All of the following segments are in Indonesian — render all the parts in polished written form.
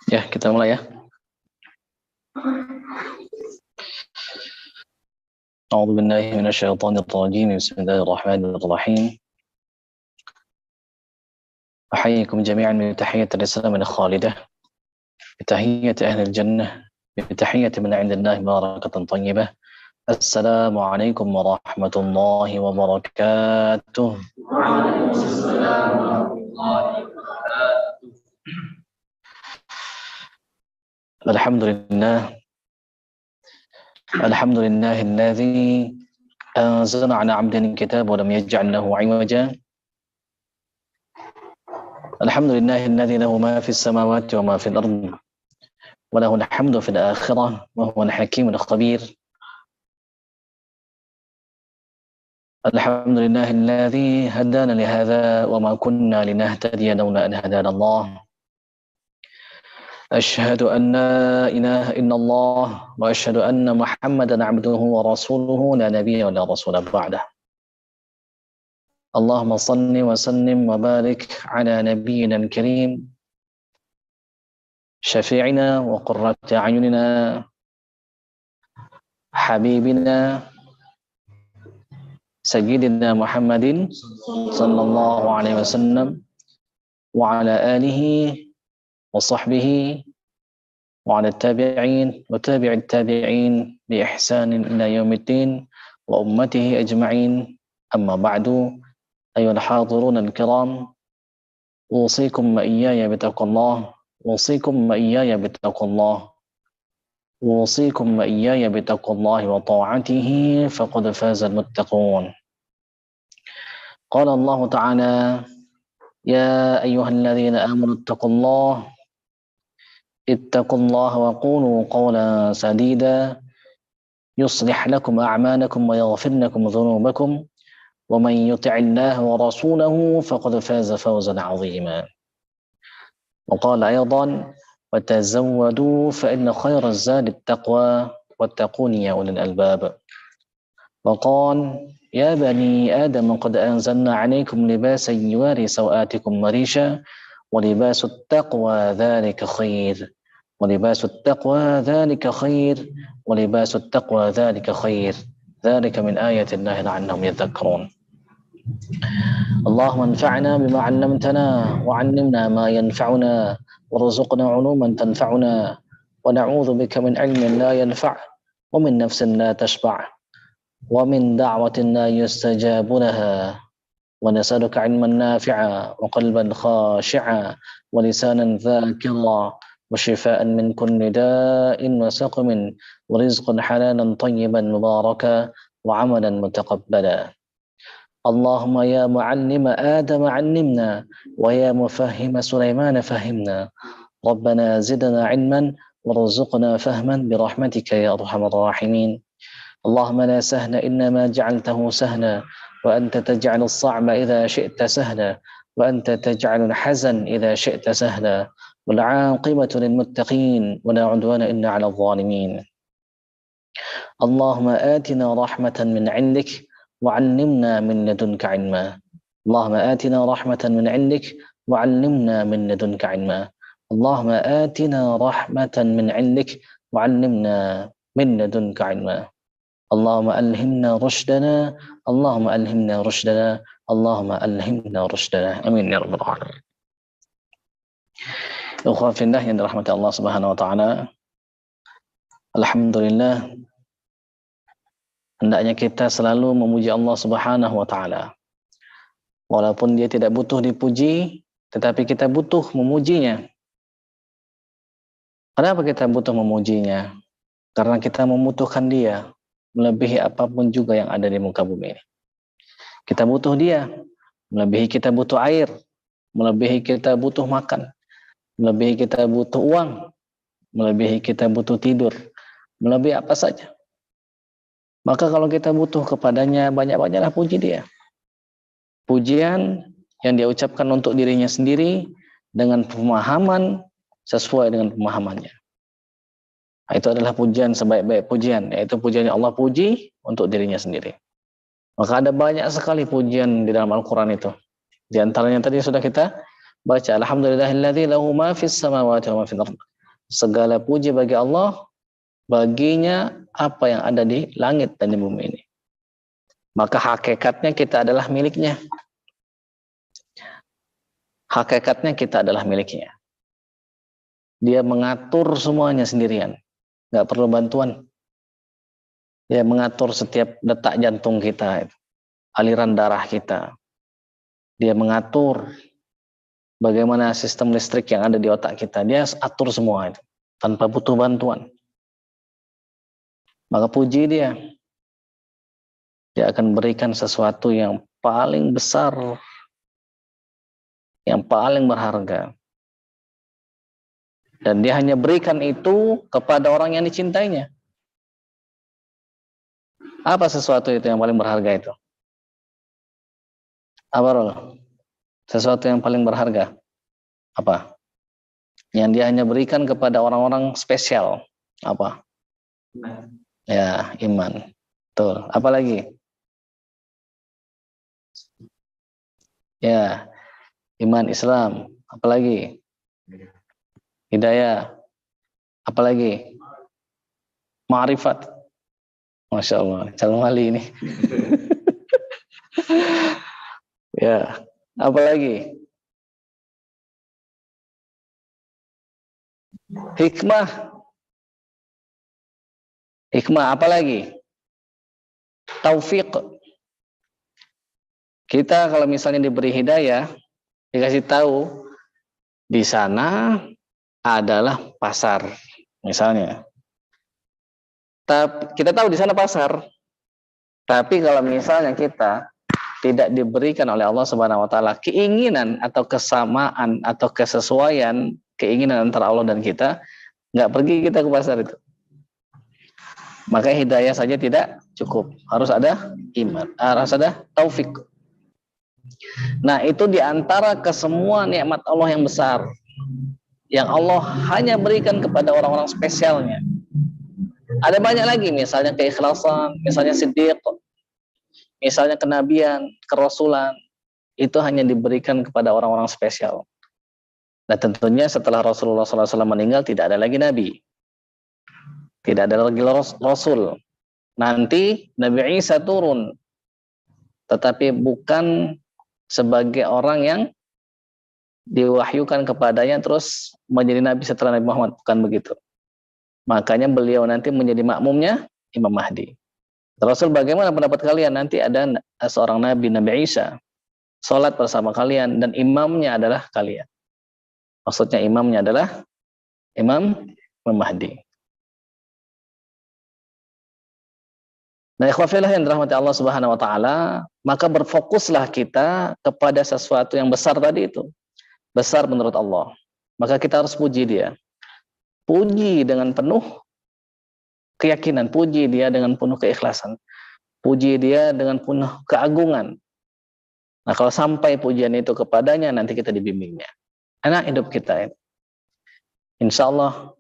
Ya, kita mulai ya. A'udzu billahi minasyaitonir rajim. Bismillahirrahmanirrahim. Ahayyikum jami'an bi tahiyyati al-Islam al-khalidah, bi tahiyyati ahli al-jannah, bi tahiyyati min 'indillahi barakatan thayyibah. Assalamu alaikum warahmatullahi wabarakatuh. Waalaikumsalam warahmatullahi wabarakatuh. Alhamdulillah. Alhamdulillahilladzi anzala 'ala 'abdihi al-kitaba wa lam yaj'al lahu 'iwaja. Alhamdulillahilladzi lahu ma fis samawati wa ma fil ardi wa lahu al-hamdu fil akhirah wa huwa al-hakimul khabir. Alhamdulillahilladzi hadana li hadza wa ma kunna linahtadiya lawla an hadana Allah. Asyhadu an la ilaha illallah wa asyhadu anna Muhammadan 'abduhu wa rasuluhu la nabiyya wa la rasula ba'dah. Allahumma salli wa sallim wa barik ala nabiyyina al-karim syafi'ina wa qurrati a'yunina habibina sayyidina Muhammadin sallallahu alaihi wasallam wa ala alihi wa sahbihi wa ala tabi'in wa tabi'it tabi'in bi ihsanin ila yaumiddin wa ummatihi ajma'in. Amma ba'du, ayyuhal hadirun al-kiram, usikum wa iyaya bitaqwallah, usikum wa iyaya bitaqwallah, usikum wa iyaya bitaqwallah wa ta'atihi faqad faza al-muttaqun. Qala Allah Ta'ala, ya ayyuhalladzina amanu ittaqullaha ittaqullaha wa qulu qawlan sadida yuslih lakum a'malakum wa yaghfir lakum dhunubakum wa man yuti'illaha wa rasulahu faqad faza fawzan 'azima. Wa qala aydan wa tazawwadu fa inna khayra az-zadi at-taqwa wattaquni ya ulil albab. Wa qala ya bani adam qad anzalna 'alaykum libasan yuwari sawatikum marisha wa libasut taqwa dhalika khair. ولباس التقوى ذلك خير ولباس التقوى ذلك خير ذلك من آية الله لعلهم يذكرون. اللهم انفعنا بما علمتنا وعلمنا ما ينفعنا وارزقنا علوما تنفعنا ونعوذ بك من علم لا ينفع ومن نفس لا تشبع ومن دعوة لا يستجاب لها ونسألك علما نافعا وقلبا خاشعا ولسانا ذاكرا وشفاء من كل داء وسقم ورزقا حلالا طيبا مباركا وعملا متقبلا. اللهم يا معلم آدم علمنا ويا مفهم سليمان فهمنا. ربنا زدنا علما وارزقنا فهما برحمتك يا أرحم الراحمين. اللهم لا سهل إلا ما جعلته سهلا وأنت تجعل الصعب إذا شئت سهلا وأنت تجعل الحزن إذا شئت سهلا والعاقبة للمتقين ولا عدوان إلا على الظالمين. اللهم آتنا رحمة من عندك وعلمنا من لدنك علما. اللهم آتنا رحمة من عندك وعلمنا من لدنك علما. اللهم آتنا رحمة من عندك وعلمنا من لدنك علما. اللهم ألهمنا رشدنا اللهم ألهمنا رشدنا اللهم ألهمنا رشدنا. Amin ya rabbal alamin. Ikhwan fillah yang dirahmati Allah Subhanahu wa taala. Alhamdulillah, hendaknya kita selalu memuji Allah Subhanahu wa taala. Walaupun dia tidak butuh dipuji, tetapi kita butuh memujinya. Kenapa kita butuh memujinya? Karena kita membutuhkan dia melebihi apapun juga yang ada di muka bumi ini. Kita butuh dia, melebihi kita butuh air, melebihi kita butuh makan, melebihi kita butuh uang, melebihi kita butuh tidur, melebihi apa saja. Maka kalau kita butuh kepadanya, banyak-banyaklah puji dia. Pujian yang dia ucapkan untuk dirinya sendiri dengan pemahaman sesuai dengan pemahamannya. Nah, itu adalah pujian sebaik-baik pujian, yaitu pujian yang Allah puji untuk dirinya sendiri. Maka ada banyak sekali pujian di dalam Al-Quran itu. Di antaranya tadi sudah kita baca, alhamdulillahilladzi lahu ma fis samawati wa ma fil ardh. segala puji bagi Allah, baginya apa yang ada di langit dan di bumi ini. Maka hakikatnya kita adalah miliknya. Hakikatnya kita adalah miliknya. Dia mengatur semuanya sendirian, nggak perlu bantuan. Dia mengatur setiap detak jantung kita, aliran darah kita. Dia mengatur bagaimana sistem listrik yang ada di otak kita. Dia atur semua itu tanpa butuh bantuan. Maka puji dia. Dia akan berikan sesuatu yang paling besar, yang paling berharga. Dan dia hanya berikan itu kepada orang yang dicintainya. Apa sesuatu itu yang paling berharga itu? Apa, Rol? Sesuatu yang paling berharga. Apa? Yang dia hanya berikan kepada orang-orang spesial. Apa? Ya, iman. Betul. Apa lagi? Ya, iman Islam. Apa lagi? Hidayah. Apa lagi? Ma'rifat. Masya Allah, calon wali ini. Ya, apa lagi? Hikmah. Hikmah apa lagi? Taufik. Kita kalau misalnya diberi hidayah, dikasih tahu di sana adalah pasar, misalnya. Tapi kita tahu di sana pasar. Tapi kalau misalnya kita tidak diberikan oleh Allah Subhanahu wa taala keinginan atau kesamaan atau kesesuaian keinginan antara Allah dan kita, nggak pergi kita ke pasar itu. Maka hidayah saja tidak cukup, harus ada iman, harus ada taufik. Nah, itu diantara kesemua nikmat Allah yang besar, yang Allah hanya berikan kepada orang-orang spesialnya. Ada banyak lagi, misalnya keikhlasan, misalnya siddiq, misalnya kenabian, kerasulan, itu hanya diberikan kepada orang-orang spesial. Nah, tentunya setelah Rasulullah SAW meninggal tidak ada lagi nabi, tidak ada lagi rasul. Nanti Nabi Isa turun, tetapi bukan sebagai orang yang diwahyukan kepadanya terus menjadi nabi setelah Nabi Muhammad, bukan begitu. Makanya beliau nanti menjadi makmumnya Imam Mahdi. Rasul, bagaimana pendapat kalian? Nanti ada seorang nabi, Nabi Isa, sholat bersama kalian dan imamnya adalah kalian. Maksudnya imamnya adalah Imam Mahdi. Nah, ikhwafillah yang dirahmati Allah Subhanahu wa taala, maka berfokuslah kita kepada sesuatu yang besar tadi itu. Besar menurut Allah. Maka kita harus puji dia. Puji dengan penuh keyakinan, puji dia dengan penuh keikhlasan, puji dia dengan penuh keagungan. Nah, kalau sampai pujian itu kepadanya, nanti kita dibimbingnya. Enak hidup kita. Insya Allah,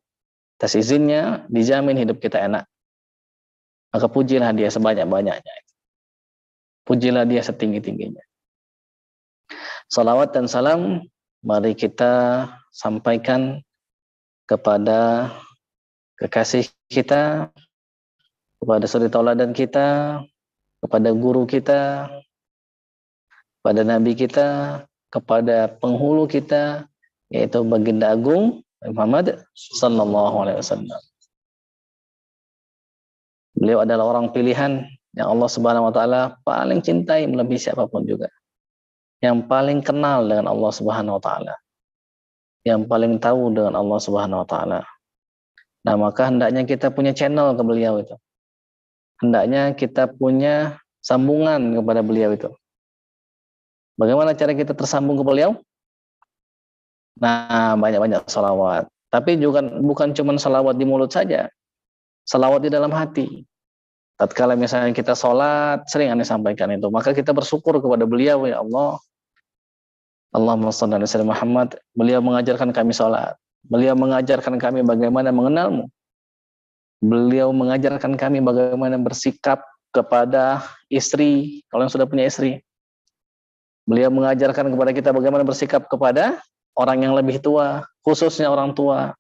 atas izinnya, dijamin hidup kita enak. Maka pujilah dia sebanyak-banyaknya. Pujilah dia setinggi-tingginya. Salawat dan salam, mari kita sampaikan kepada kekasih kita, kepada suri tauladan kita, kepada guru kita, kepada nabi kita, kepada penghulu kita, yaitu Baginda Agung Muhammad sallallahu alaihi wasallam. Beliau adalah orang pilihan yang Allah Subhanahu wa taala paling cintai melebihi siapapun juga. Yang paling kenal dengan Allah Subhanahu wa taala. Yang paling tahu dengan Allah Subhanahu wa taala. Nah, maka hendaknya kita punya channel ke beliau itu. Hendaknya kita punya sambungan kepada beliau itu. Bagaimana cara kita tersambung ke beliau? Nah, banyak-banyak salawat. Tapi juga bukan cuma salawat di mulut saja. Salawat di dalam hati. Tatkala misalnya kita sholat, sering Anda sampaikan itu. Maka kita bersyukur kepada beliau, ya Allah. Allahumma shalli ala sayyidina Muhammad. Beliau mengajarkan kami sholat. Beliau mengajarkan kami bagaimana mengenalmu. Beliau mengajarkan kami bagaimana bersikap kepada istri, kalau yang sudah punya istri. Beliau mengajarkan kepada kita bagaimana bersikap kepada orang yang lebih tua, khususnya orang tua.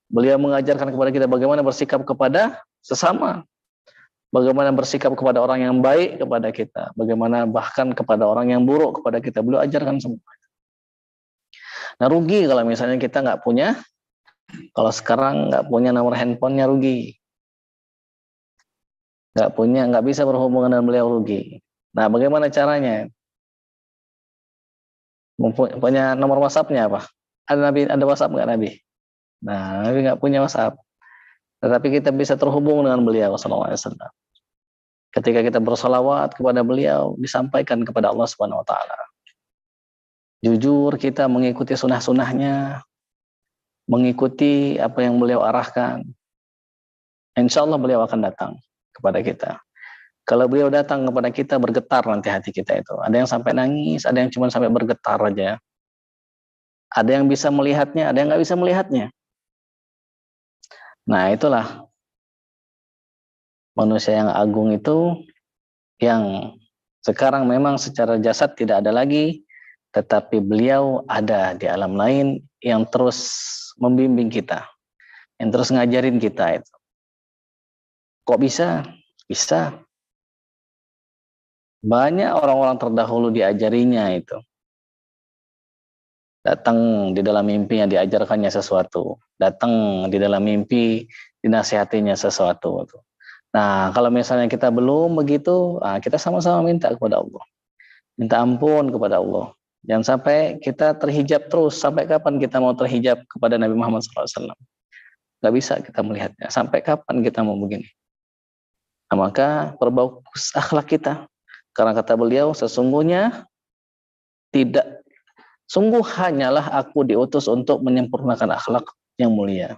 Beliau mengajarkan kepada kita bagaimana bersikap kepada sesama, bagaimana bersikap kepada orang yang baik kepada kita, bagaimana bahkan kepada orang yang buruk kepada kita. Beliau ajarkan semua. Nah, rugi kalau misalnya kita nggak punya, kalau sekarang nggak punya nomor handphonenya, rugi. Nggak bisa berhubungan dengan beliau, rugi. Nah, bagaimana caranya? Punya nomor WhatsApp-nya apa? Ada WhatsApp nggak Nabi? Nah, Nabi nggak punya WhatsApp. Tetapi kita bisa terhubung dengan beliau sallallahu alaihi wasallam. Ketika kita bersolawat kepada beliau, disampaikan kepada Allah Subhanahu wa taala. Jujur kita mengikuti sunnah-sunnahnya, mengikuti apa yang beliau arahkan. Insya Allah beliau akan datang kepada kita. Kalau beliau datang kepada kita, bergetar nanti hati kita itu. Ada yang sampai nangis, ada yang cuma sampai bergetar aja. Ada yang bisa melihatnya, ada yang nggak bisa melihatnya. Nah, itulah manusia yang agung itu, yang sekarang memang secara jasad tidak ada lagi, tetapi beliau ada di alam lain yang terus membimbing kita, yang terus ngajarin kita itu. Kok bisa? Bisa. Banyak orang-orang terdahulu diajarinya itu. Datang di dalam mimpinya diajarkannya sesuatu. Datang di dalam mimpi dinasihatinya sesuatu. Nah, kalau misalnya kita belum begitu, kita sama-sama minta kepada Allah. Minta ampun kepada Allah. Jangan sampai kita terhijab terus. Sampai kapan kita mau terhijab kepada Nabi Muhammad SAW? Gak bisa kita melihatnya. Sampai kapan kita mau begini? Nah, maka perbagus akhlak kita. Karena kata beliau, sungguh hanyalah aku diutus untuk menyempurnakan akhlak yang mulia.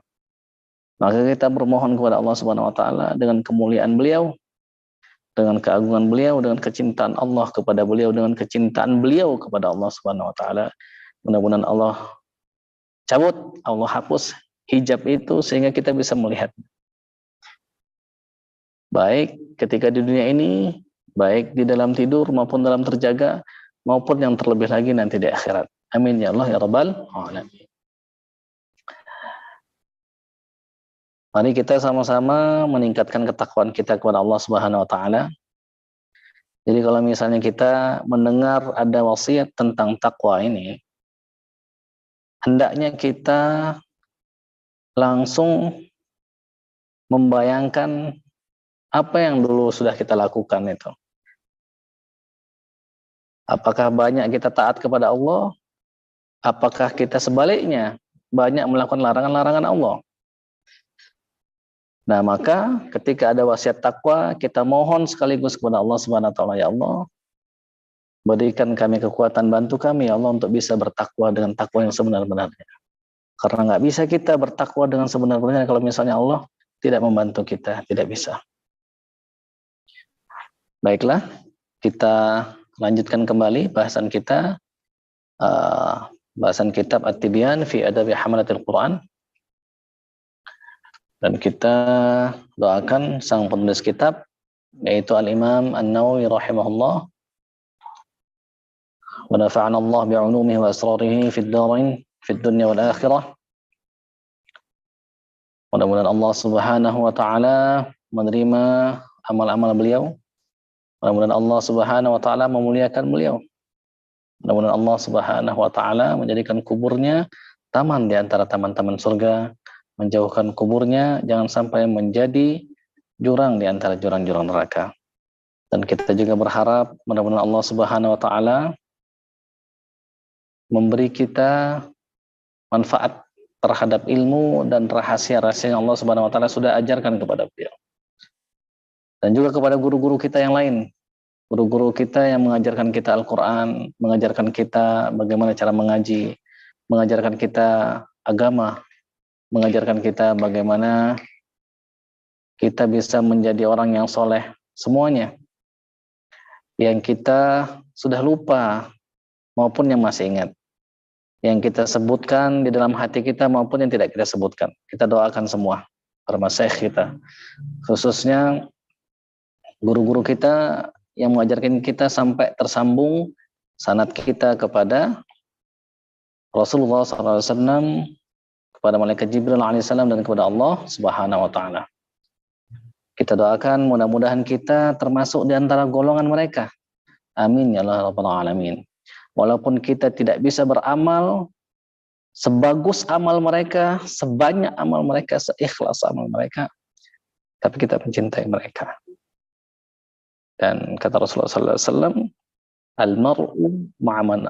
Maka kita bermohon kepada Allah Subhanahu wa taala dengan kemuliaan beliau, dengan keagungan beliau, dengan kecintaan Allah kepada beliau, dengan kecintaan beliau kepada Allah Subhanahu wa taala. Mudah-mudahan Allah cabut, Allah hapus hijab itu sehingga kita bisa melihat. Baik ketika di dunia ini, baik di dalam tidur maupun dalam terjaga, maupun yang terlebih lagi nanti di akhirat. Amin ya Allah ya Rabbal alamin. Mari kita sama-sama meningkatkan ketakwaan kita kepada Allah Subhanahu wa taala. Jadi kalau misalnya kita mendengar ada wasiat tentang takwa ini, hendaknya kita langsung membayangkan apa yang dulu sudah kita lakukan itu. Apakah banyak kita taat kepada Allah? Apakah kita sebaliknya banyak melakukan larangan-larangan Allah? Nah, maka ketika ada wasiat takwa, kita mohon sekaligus kepada Allah Subhanahu wa taala, ya Allah, berikan kami kekuatan, bantu kami ya Allah untuk bisa bertakwa dengan takwa yang sebenar-benarnya. Karena nggak bisa kita bertakwa dengan sebenar-benarnya kalau misalnya Allah tidak membantu kita, tidak bisa. Baiklah, kita lanjutkan kembali bahasan kita, bahasan kitab At-Tibyan fi Adabi Hamalatil Quran. Dan kita doakan sang penulis kitab, yaitu Al-Imam An-Nawawi rahimahullah, wa nafa'ana Allah bi'ulumihi wa asrarihi fid darain fid dunya wal akhirah. Mudah-mudahan Allah Subhanahu wa taala menerima amal-amal beliau. Mudah-mudahan Allah Subhanahu wa taala memuliakan beliau. Mudah-mudahan Allah Subhanahu wa taala menjadikan kuburnya taman di antara taman-taman surga, menjauhkan kuburnya jangan sampai menjadi jurang di antara jurang-jurang neraka. Dan kita juga berharap mudah-mudahan Allah Subhanahu wa taala memberi kita manfaat terhadap ilmu dan rahasia-rahasia yang Allah Subhanahu wa taala sudah ajarkan kepada beliau. Dan juga kepada guru-guru kita yang lain. Guru-guru kita yang mengajarkan kita Al-Quran, mengajarkan kita bagaimana cara mengaji, mengajarkan kita agama, mengajarkan kita bagaimana kita bisa menjadi orang yang soleh, semuanya. Yang kita sudah lupa maupun yang masih ingat. Yang kita sebutkan di dalam hati kita maupun yang tidak kita sebutkan. Kita doakan semua, para masyayikh kita. Khususnya guru-guru kita yang mengajarkan kita sampai tersambung sanad kita kepada Rasulullah SAW, kepada malaikat Jibril alaihissalam dan kepada Allah Subhanahu wa taala. Kita doakan mudah-mudahan kita termasuk di antara golongan mereka. Amin ya Allah rabbal alamin. Walaupun kita tidak bisa beramal sebagus amal mereka, sebanyak amal mereka, seikhlas amal mereka, tapi kita mencintai mereka. Dan kata Rasulullah sallallahu alaihi wasallam, al-mar'u ma'a man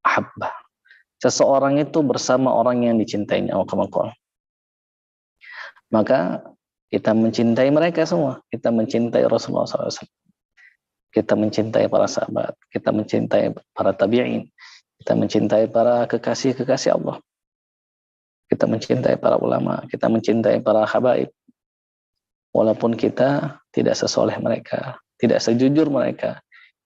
ahabba. Seseorang itu bersama orang yang dicintainya. Maka kita mencintai mereka semua. Kita mencintai Rasulullah sallallahu alaihi wasallam. Kita mencintai para sahabat, kita mencintai para tabi'in, kita mencintai para kekasih-kekasih Allah, kita mencintai para ulama, kita mencintai para habaib, walaupun kita tidak sesoleh mereka, tidak sejujur mereka,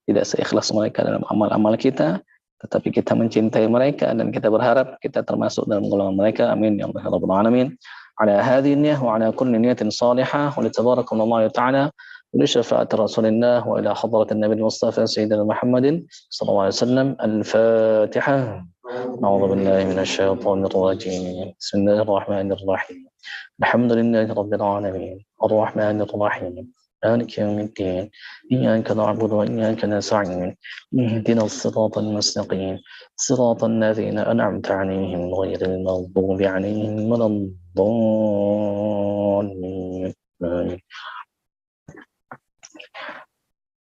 tidak seikhlas mereka dalam amal-amal kita, tetapi kita mencintai mereka dan kita berharap kita termasuk dalam golongan mereka. Amin ya rabbal alamin. Ala hadhihi niyyah wa ala kulli niyyatin salihah wa li tabarakallahu ta'ala ولشفاعة رسول الله وإلى حضرة النبي المصطفى سيدنا محمد صلى الله عليه وسلم. الفاتحة. أعوذ بالله من الشيطان الرجيم. بسم الله الرحمن الرحيم. الحمد لله رب العالمين الرحمن الرحيم مالك يوم الدين إياك نعبد وإياك نستعين اهدنا الصراط المستقيم صراط الذين أنعمت عليهم غير المغضوب عليهم ولا الضالين.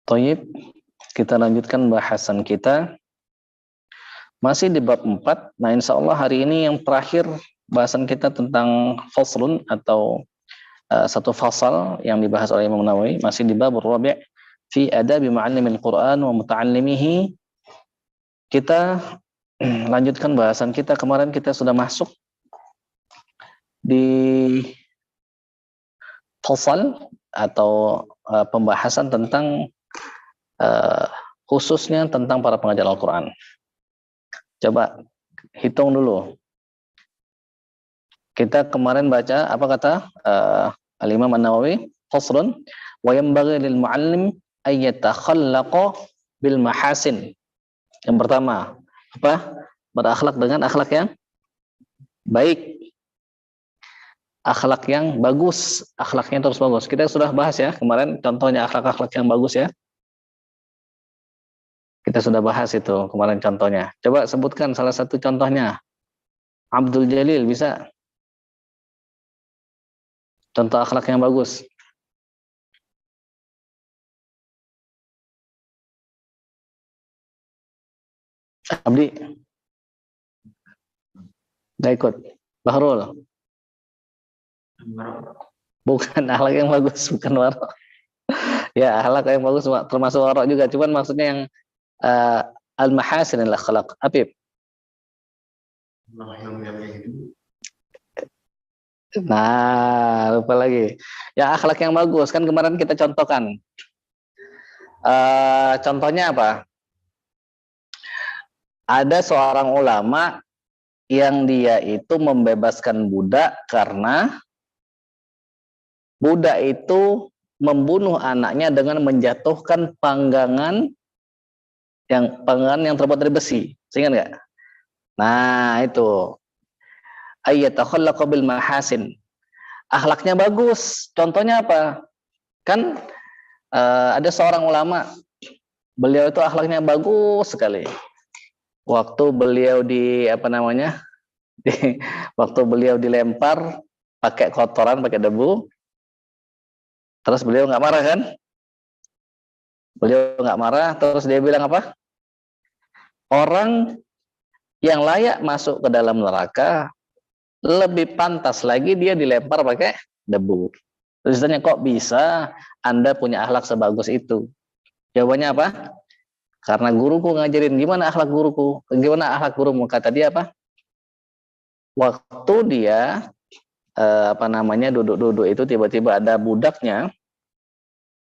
Tayyib, kita lanjutkan bahasan kita masih di bab 4. Nah, insya Allah hari ini yang terakhir bahasan kita tentang faslun atau satu fasal yang dibahas oleh Imam Nawawi, masih di bab rabi' fi adabi ma'allimil Quran wa muta'allimihi. Kita lanjutkan bahasan kita. Kemarin kita sudah masuk di fasal atau pembahasan tentang khususnya tentang para pengajar Al-Quran. Coba hitung dulu. Kita kemarin baca apa kata Al-Imam An-Nawawi, faslun wa yanbaghi lil muallim ay yatakhallaqa bil mahasin. Yang pertama, apa? Berakhlak dengan akhlak yang baik. Akhlak yang bagus, akhlaknya terus bagus. Kita sudah bahas ya kemarin contohnya akhlak-akhlak yang bagus ya. Kita sudah bahas itu kemarin contohnya. Coba sebutkan salah satu contohnya. Abdul Jalil bisa? Contoh akhlak yang bagus. Abdi? Gak ikut? Bahrul? Bukan akhlak yang bagus, bukan warok. Ya, akhlak yang bagus termasuk warok juga. Cuman maksudnya yang al-mahasin al-akhlaq. Apip? Nah, lupa lagi. Ya, akhlak yang bagus. Kan kemarin kita contohkan. Contohnya apa? Ada seorang ulama yang dia itu membebaskan budak karena budak itu membunuh anaknya dengan menjatuhkan panggangan yang terbuat dari besi. Ingat nggak? Nah, itu. Ayyatakhallaqa bil mahasin. Akhlaknya bagus. Contohnya apa? Kan ada seorang ulama, beliau itu akhlaknya bagus sekali. Waktu beliau waktu beliau dilempar pakai kotoran, pakai debu, terus beliau nggak marah kan? Beliau nggak marah, terus dia bilang apa? Orang yang layak masuk ke dalam neraka lebih pantas lagi dia dilempar pakai debu. Terus ditanya, kok bisa Anda punya akhlak sebagus itu? Jawabannya apa? Karena guruku ngajarin. Gimana akhlak guruku? Gimana akhlak gurumu? Kata dia apa? Waktu dia duduk-duduk itu tiba-tiba ada budaknya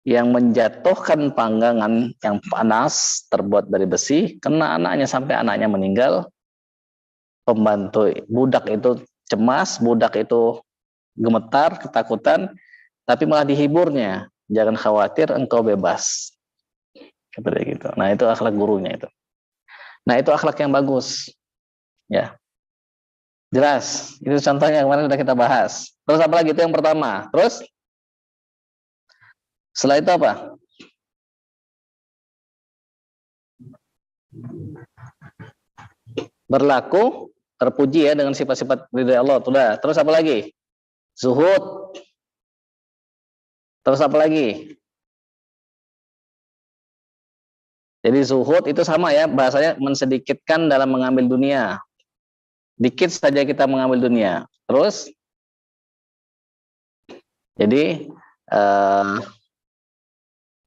yang menjatuhkan panggangan yang panas terbuat dari besi, kena anaknya sampai anaknya meninggal. Pembantu budak itu cemas, budak itu gemetar, ketakutan, tapi malah dihiburnya. Jangan khawatir, engkau bebas. Seperti gitu. Nah, itu akhlak gurunya itu. Nah, itu akhlak yang bagus. Ya. Jelas. Itu contohnya kemarin sudah kita bahas. Terus apa lagi? Itu yang pertama. Terus setelah itu apa? Berlaku terpuji ya dengan sifat-sifat ridha Allah. Sudah. Terus apa lagi? Zuhud. Terus apa lagi? Jadi zuhud itu sama ya, bahasanya mensedikitkan dalam mengambil dunia. Dikit saja kita mengambil dunia. Terus jadi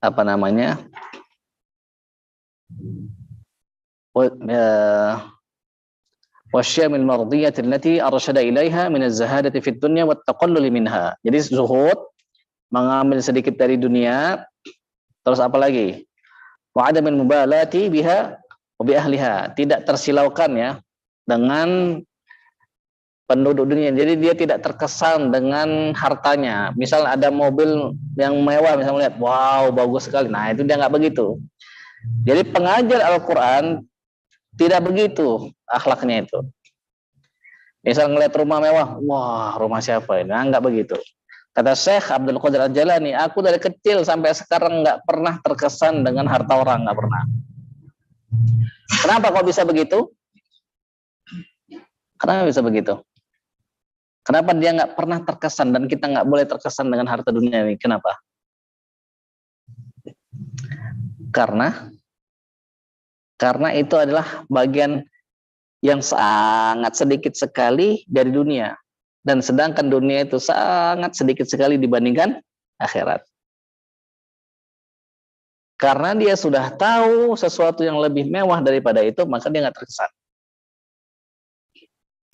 apa namanya? Wasyamil mardiyati allati arsyada ilaiha min az-zahadati fid dunya wat taqallul minha. Jadi zuhud mengambil sedikit dari dunia. Terus apa lagi? Wa adamil mubalati biha wa bi ahliha. Tidak tersilaukan ya dengan penduduk dunia. Jadi dia tidak terkesan dengan hartanya. Misal ada mobil yang mewah, misal melihat, wow bagus sekali. Nah itu dia nggak begitu. Jadi pengajar Al-Quran tidak begitu akhlaknya itu. Misal ngelihat rumah mewah, wah rumah siapa ini? Nah, nggak begitu. Kata Syekh Abdul Qadir Al-Jalani, aku dari kecil sampai sekarang nggak pernah terkesan dengan harta orang, nggak pernah. Kenapa kok bisa begitu? Kenapa bisa begitu? Kenapa dia nggak pernah terkesan dan kita nggak boleh terkesan dengan harta dunia ini? Kenapa? Karena itu adalah bagian yang sangat sedikit sekali dari dunia. Dan sedangkan dunia itu sangat sedikit sekali dibandingkan akhirat. Karena dia sudah tahu sesuatu yang lebih mewah daripada itu, maka dia nggak terkesan.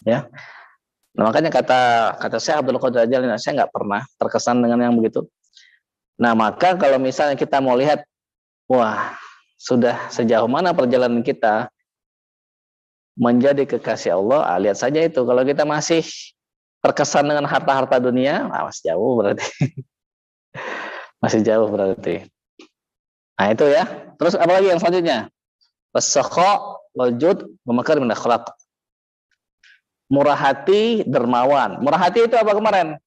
Ya, nah, makanya kata saya Abdul Qadir Jalani, saya nggak pernah terkesan dengan yang begitu. Nah maka kalau misalnya kita mau lihat, wah sudah sejauh mana perjalanan kita menjadi kekasih Allah, lihat saja itu. Kalau kita masih terkesan dengan harta-harta dunia, masih jauh berarti. Masih jauh berarti. Nah itu ya. Terus apa lagi yang selanjutnya? As-sakha wal jud wa makarimul akhlaq. Murah hati, dermawan. Murah hati itu apa kemarin?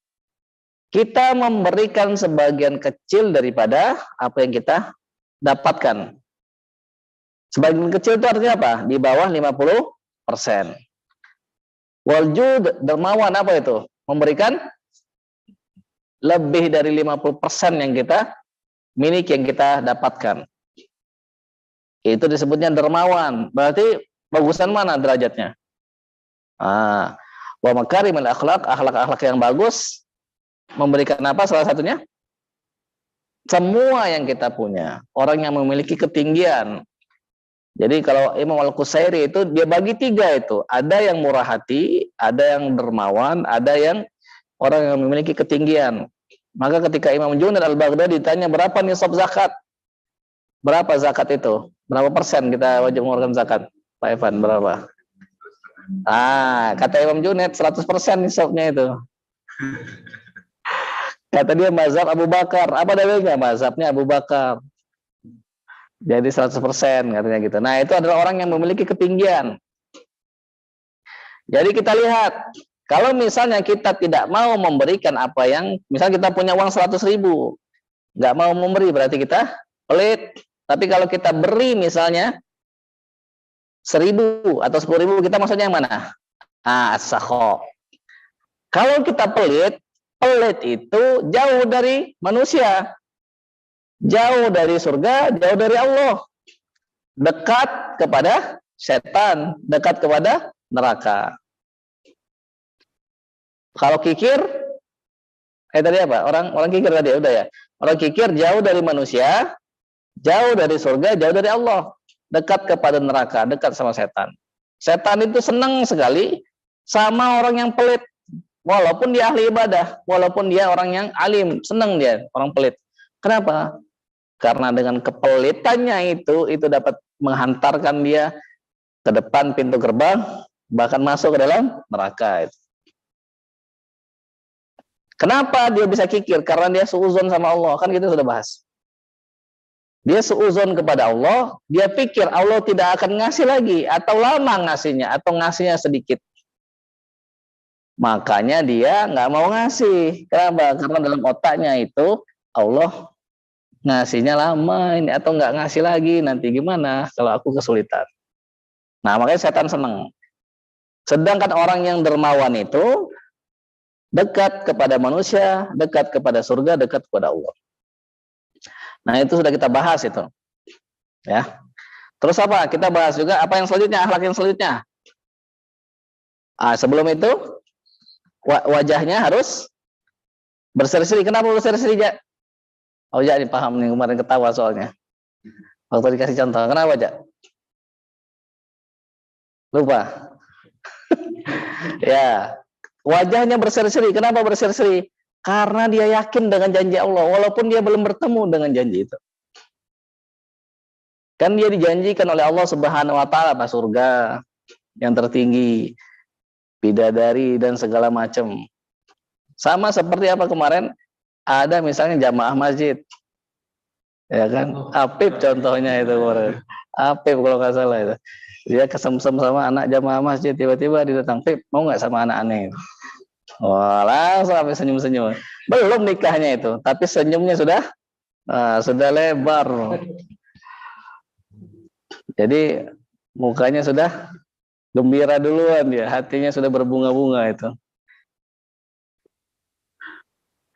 Kita memberikan sebagian kecil daripada apa yang kita dapatkan. Sebagian kecil itu artinya apa? Di bawah 50%. Waljud, dermawan apa itu? Memberikan lebih dari 50% yang kita miliki, yang kita dapatkan. Itu disebutnya dermawan. Berarti bagusan mana derajatnya? Wa makarimul akhlaq, akhlak-akhlak yang bagus memberikan apa salah satunya? Semua yang kita punya. Orang yang memiliki ketinggian. Jadi kalau Imam Al-Qusairi itu dia bagi 3 itu. Ada yang murah hati, ada yang dermawan, ada yang orang yang memiliki ketinggian. Maka ketika Imam Junaid Al-Baghdadi ditanya berapa nisab zakat? Berapa zakat itu? Berapa persen kita wajib mengeluarkan zakat? Pak Evan, berapa? Kata Imam Junaid 100% nisabnya itu. Kata dia mazhab Abu Bakar. Apa dalilnya? Mazhabnya Abu Bakar. Jadi 100% katanya gitu. Nah itu adalah orang yang memiliki ketinggian. Jadi kita lihat, kalau misalnya kita tidak mau memberikan apa yang, misalnya kita punya uang 100.000, nggak mau memberi, berarti kita pelit. Tapi kalau kita beri misalnya 1.000 atau 10.000, kita maksudnya yang mana? As-sakha. Kalau kita pelit itu jauh dari manusia. Jauh dari surga, jauh dari Allah. Dekat kepada setan, dekat kepada neraka. Kalau kikir, tadi apa? Orang kikir tadi udah ya. Orang kikir jauh dari manusia, jauh dari surga, jauh dari Allah. Dekat kepada neraka, dekat sama setan. Setan itu senang sekali sama orang yang pelit. Walaupun dia ahli ibadah, walaupun dia orang yang alim, senang dia orang pelit. Kenapa? Karena dengan kepelitannya itu dapat menghantarkan dia ke depan pintu gerbang, bahkan masuk ke dalam neraka. Kenapa dia bisa kikir? Karena dia suuzon sama Allah. Kan kita sudah bahas. Dia suuzon kepada Allah, dia pikir Allah tidak akan ngasih lagi, atau lama ngasihnya, atau ngasihnya sedikit. Makanya dia nggak mau ngasih. Kenapa? Karena dalam otaknya itu Allah ngasihnya lama ini atau nggak ngasih lagi, nanti gimana kalau aku kesulitan. Nah, makanya setan senang. Sedangkan orang yang dermawan itu dekat kepada manusia, dekat kepada surga, dekat kepada Allah. Nah, itu sudah kita bahas itu. Ya. Terus apa? Kita bahas juga apa yang selanjutnya, akhlak yang selanjutnya. Sebelum itu wajahnya harus berseri-seri. Kenapa berseri-seri, Jak? Oh, Jak, ini paham nih, kemarin ketawa soalnya. Waktu dikasih contoh. Kenapa, Jak? Lupa. Ya. Wajahnya berseri-seri. Kenapa berseri-seri? Karena dia yakin dengan janji Allah, walaupun dia belum bertemu dengan janji itu. Kan dia dijanjikan oleh Allah Subhanahu wa taala surga yang tertinggi, bidadari dan segala macam. Sama seperti apa kemarin ada misalnya jamaah masjid. Ya kan? Apip contohnya itu kemarin. Apip kalau nggak salah itu. Dia kesemsem sama anak jamaah masjid, tiba-tiba dia datang, "Pip, mau nggak sama anak aneh?" Wah, langsung sampai senyum-senyum. Belum nikahnya itu, tapi senyumnya sudah lebar. Jadi mukanya sudah gembira duluan dia, hatinya sudah berbunga-bunga itu.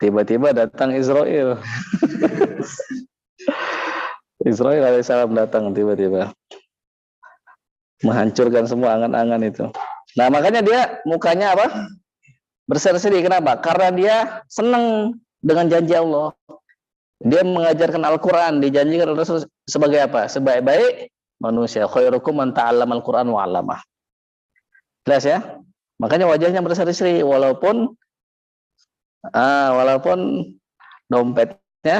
Tiba-tiba datang Israel. Israel alaihissalam datang tiba-tiba. Menghancurkan semua angan-angan itu. Nah, makanya dia mukanya apa? Berseri-seri. Kenapa? Karena dia senang dengan janji Allah. Dia mengajarkan Al-Quran, dijanjikan oleh Rasul sebagai apa? Sebaik-baik manusia. Khairukum man ta'allama al-Quran wa 'allamah. Jelas ya? Makanya wajahnya berseri-seri walaupun dompetnya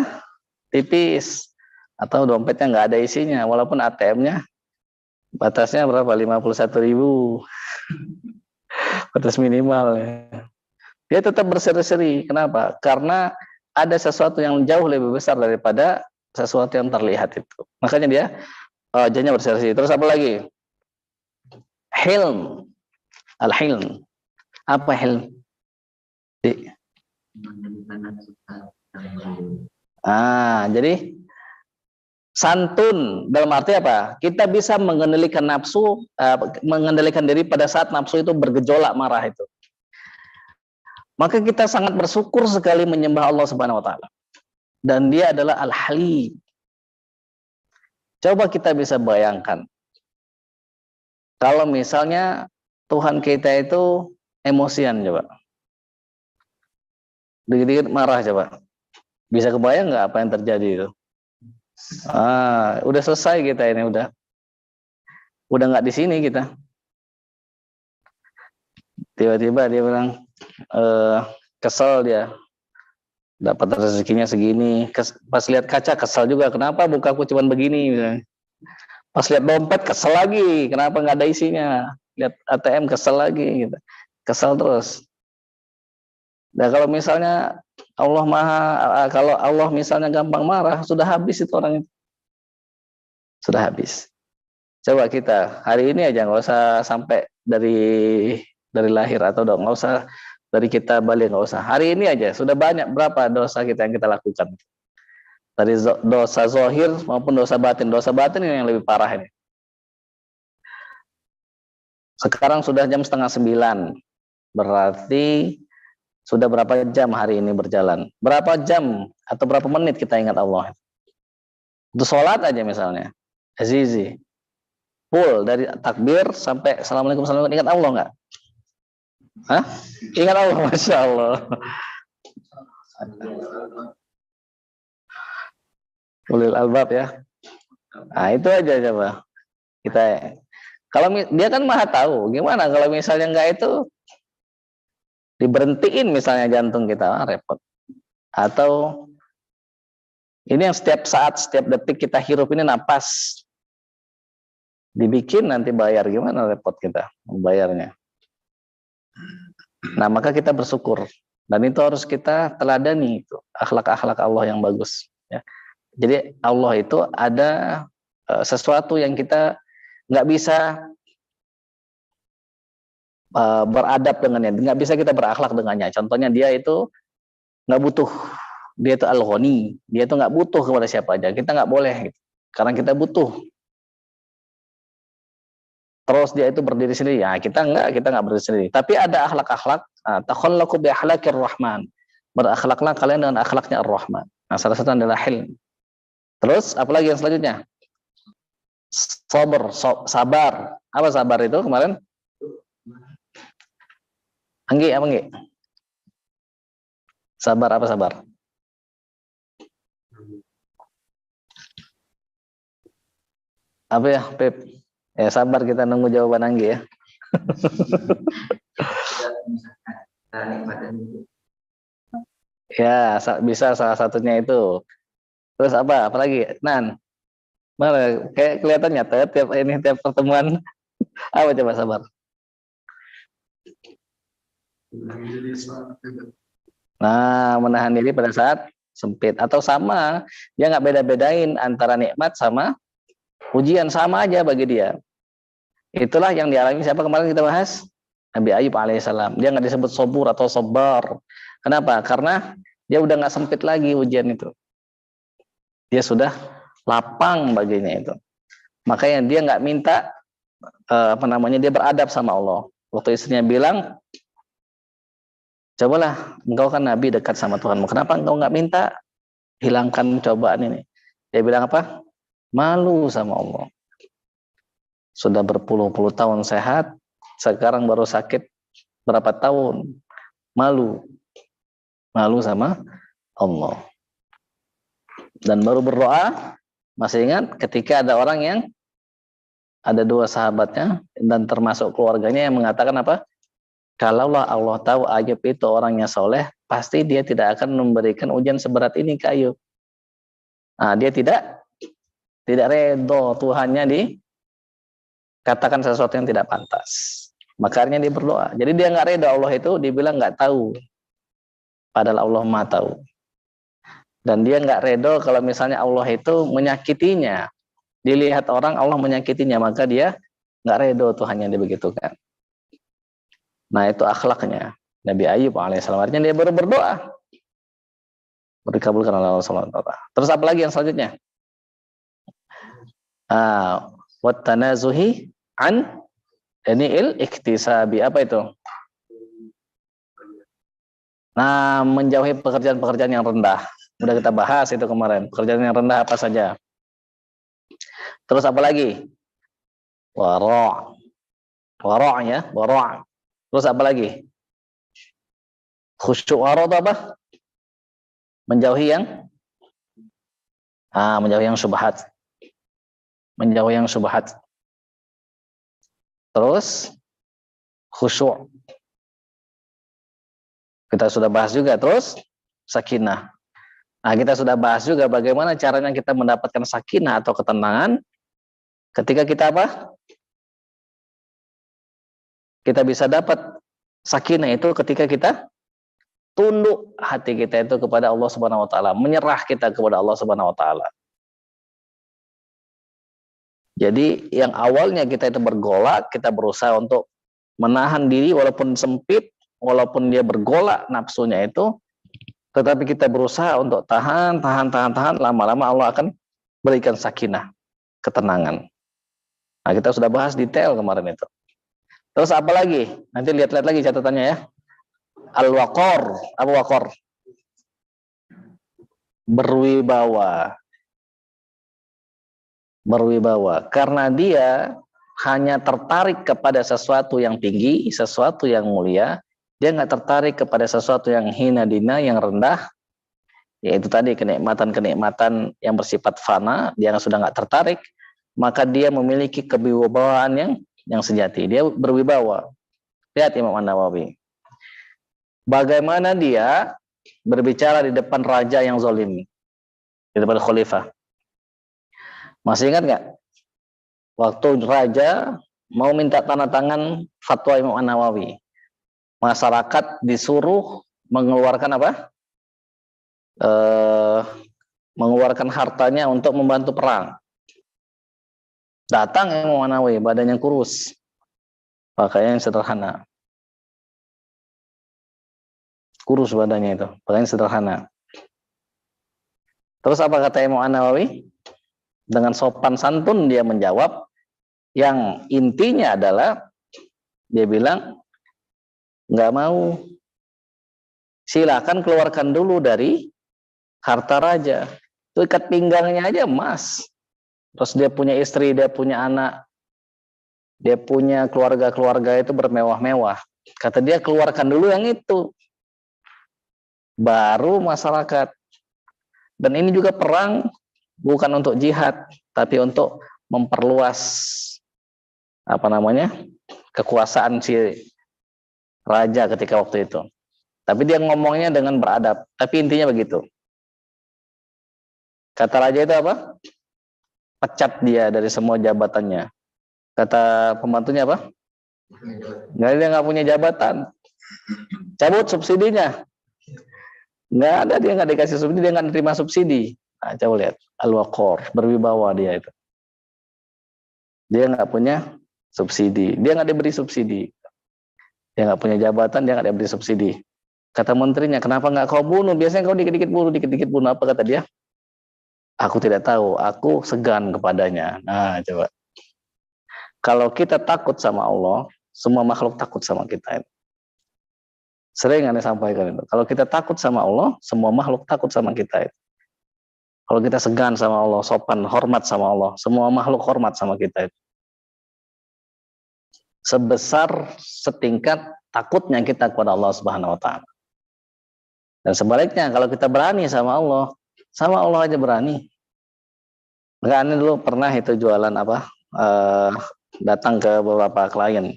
tipis atau dompetnya nggak ada isinya, walaupun ATM-nya batasnya berapa? 51.000 batas minimal ya. Dia tetap berseri-seri. Kenapa? Karena ada sesuatu yang jauh lebih besar daripada sesuatu yang terlihat itu. Makanya dia wajahnya berseri-seri. Terus apa lagi? Hilm. Al-hilm. Apa hilm? Jadi santun dalam arti apa? Kita bisa mengendalikan nafsu, mengendalikan diri pada saat nafsu itu bergejolak marah itu. Maka kita sangat bersyukur sekali menyembah Allah Subhanahu wa taala. Dan dia adalah Al-Halim. Coba kita bisa bayangkan. Kalau misalnya Tuhan kita itu emosian, coba. Dikit-dikit marah, coba. Bisa kebayang nggak apa yang terjadi itu? Udah selesai kita ini, udah nggak di sini kita. Tiba-tiba dia bilang kesel dia, dapat rezekinya segini. Pas lihat kaca kesel juga, kenapa mukaku cuma begini? Pas lihat dompet kesel lagi, kenapa nggak ada isinya? Lihat ATM kesel lagi, gitu. Kesel terus. Nah, kalau misalnya kalau Allah misalnya gampang marah, sudah habis itu orang itu. Sudah habis. Coba kita hari ini aja, nggak usah sampai dari lahir atau nggak usah dari kita balik, nggak usah. Hari ini aja sudah banyak berapa dosa kita yang kita lakukan. Dari dosa zahir maupun dosa batin. Dosa batin yang lebih parah ini. Sekarang sudah jam 8:30. Berarti sudah berapa jam hari ini berjalan? Berapa jam atau berapa menit kita ingat Allah? Untuk sholat aja misalnya. Azizi. Full dari takbir sampai assalamualaikum warahmatullahi wabarakatuh. Ingat Allah nggak? Hah? Ingat Allah, masya Allah. Ulil albab ya. Nah, itu aja coba. Kita kalau dia kan maha tahu. Gimana kalau misalnya enggak itu diberhentiin misalnya jantung kita, repot. Atau ini yang setiap saat, setiap detik kita hirup ini napas. Dibikin nanti bayar, gimana repot kita membayarnya. Nah, maka kita bersyukur. Dan itu harus kita teladani itu akhlak-akhlak Allah yang bagus ya. Jadi Allah itu ada sesuatu yang kita nggak bisa beradab dengannya, nggak bisa kita berakhlak dengannya. Contohnya dia itu nggak butuh, dia itu al-ghani, dia itu nggak butuh kepada siapa aja, kita nggak boleh gitu. Karena kita butuh, terus dia itu berdiri sendiri, ya kita nggak berdiri sendiri. Tapi ada akhlak-akhlak, takhallaqu bi akhlaqir rahman, berakhlaklah kalian dengan akhlaknya ar-rahman. Nah, salah satu adalah hilm. Terus apalagi yang selanjutnya? Sabar. Apa sabar itu kemarin? Anggi, apa Anggi? Sabar, apa sabar? Apa ya, Pep? Ya sabar, kita nunggu jawaban Anggi ya. Ya, bisa salah satunya itu. Terus apa? Apalagi? Nan, mana? Kayak kelihatannya tiap pertemuan apa coba sabar? Nah, menahan diri pada saat sempit atau sama, dia nggak beda-bedain antara nikmat sama ujian, sama aja bagi dia. Itulah yang dialami siapa kemarin kita bahas? Nabi Ayub alaihissalam. Dia nggak disebut sobur atau sobar. Kenapa? Karena dia udah nggak sempit lagi ujian itu. Dia sudah lapang baginya itu. Makanya dia nggak minta dia beradab sama Allah. Waktu istrinya bilang, cobalah, engkau kan Nabi dekat sama Tuhanmu. Kenapa engkau nggak minta hilangkan cobaan ini? Dia bilang apa? Malu sama Allah. Sudah berpuluh-puluh tahun sehat, sekarang baru sakit berapa tahun. Malu sama Allah. Dan baru berdoa, masih ingat ketika ada orang yang ada dua sahabatnya dan termasuk keluarganya yang mengatakan apa? Kalaulah Allah tahu Ayub itu orangnya soleh, pasti dia tidak akan memberikan ujian seberat ini ke Ayub. Nah, dia tidak redho Tuhannya dikatakan sesuatu yang tidak pantas. Makanya dia berdoa. Jadi dia nggak redho Allah itu, dibilang nggak tahu. Padahal Allah Maha tahu. Dan dia nggak redho kalau misalnya Allah itu menyakitinya. Dilihat orang Allah menyakitinya, maka dia nggak redho Tuhannya dibegitukan. Nah, itu akhlaknya Nabi Ayub alaihissalam. Artinya dia baru berdoa, dikabulkan oleh Allah SWT. Terus apa lagi yang selanjutnya? Wat tanazuhi an il iktisabi. Apa itu? Nah, menjauhi pekerjaan-pekerjaan yang rendah. Udah kita bahas itu kemarin. Pekerjaan yang rendah apa saja. Terus apa lagi? Wara'. Wara' ya, wara'. Terus apa lagi? Khusyuk wara' itu apa? Menjauhi yang menjauhi yang syubhat. Menjauhi yang syubhat. Terus khusyuk. Kita sudah bahas juga. Terus sakinah. Nah, kita sudah bahas juga bagaimana caranya kita mendapatkan sakinah atau ketenangan ketika kita apa? Kita bisa dapat sakinah itu ketika kita tunduk hati kita itu kepada Allah Subhanahu wa taala, menyerah kita kepada Allah Subhanahu wa taala. Jadi yang awalnya kita itu bergolak, kita berusaha untuk menahan diri walaupun sempit, walaupun dia bergolak nafsunya itu, tetapi kita berusaha untuk tahan, lama-lama Allah akan berikan sakinah, ketenangan. Nah, kita sudah bahas detail kemarin itu. Terus apa lagi? Nanti lihat-lihat lagi catatannya ya. Al-waqar, apa waqar? Berwibawa. Berwibawa. Karena dia hanya tertarik kepada sesuatu yang tinggi, sesuatu yang mulia. Dia nggak tertarik kepada sesuatu yang hina dina, yang rendah. Yaitu tadi kenikmatan-kenikmatan yang bersifat fana. Dia sudah nggak tertarik. Maka dia memiliki kewibawaan yang sejati. Dia berwibawa. Lihat Imam An-Nawawi. Bagaimana dia berbicara di depan raja yang zalim, di depan khalifah. Masih ingat nggak? Waktu raja mau minta tanda tangan fatwa Imam An-Nawawi, masyarakat disuruh mengeluarkan apa? Mengeluarkan hartanya untuk membantu perang. Datang Imam An-Nawawi, badannya kurus, pakaian sederhana. kurus badannya itu, pakaian sederhana. Terus apa kata Imam An-Nawawi? Dengan sopan santun dia menjawab, yang intinya adalah dia bilang, nggak mau, silakan keluarkan dulu dari harta raja. Itu ikat pinggangnya aja emas. Terus dia punya istri, dia punya anak, dia punya keluarga-keluarga itu bermewah-mewah. Kata dia, keluarkan dulu yang itu, baru masyarakat. Dan ini juga perang bukan untuk jihad, tapi untuk memperluas kekuasaan si raja ketika waktu itu. Tapi dia ngomongnya dengan beradab. Tapi intinya begitu. Kata raja itu apa? Pecat dia dari semua jabatannya. Kata pembantunya apa? Nggak, dia nggak punya jabatan. Cabut subsidinya. Nggak ada, dia nggak dikasih subsidi, dia nggak terima subsidi. Nah, coba lihat. Al-Waqar, berwibawa dia itu. Dia nggak punya subsidi. Dia nggak diberi subsidi. Dia nggak punya jabatan, dia nggak diberi subsidi. Kata menterinya, kenapa nggak kau bunuh? Biasanya kau dikit-dikit bunuh. Apa kata dia? Aku tidak tahu, aku segan kepadanya. Nah, coba. Kalau kita takut sama Allah, semua makhluk takut sama kita. Sering Anda sampaikan itu. Kalau kita takut sama Allah, semua makhluk takut sama kita. Kalau kita segan sama Allah, sopan, hormat sama Allah, semua makhluk hormat sama kita. Sebesar setingkat takutnya kita kepada Allah Subhanahu wa taala. Dan sebaliknya, kalau kita berani sama Allah aja berani. Enggak, ini dulu pernah itu jualan datang ke beberapa klien.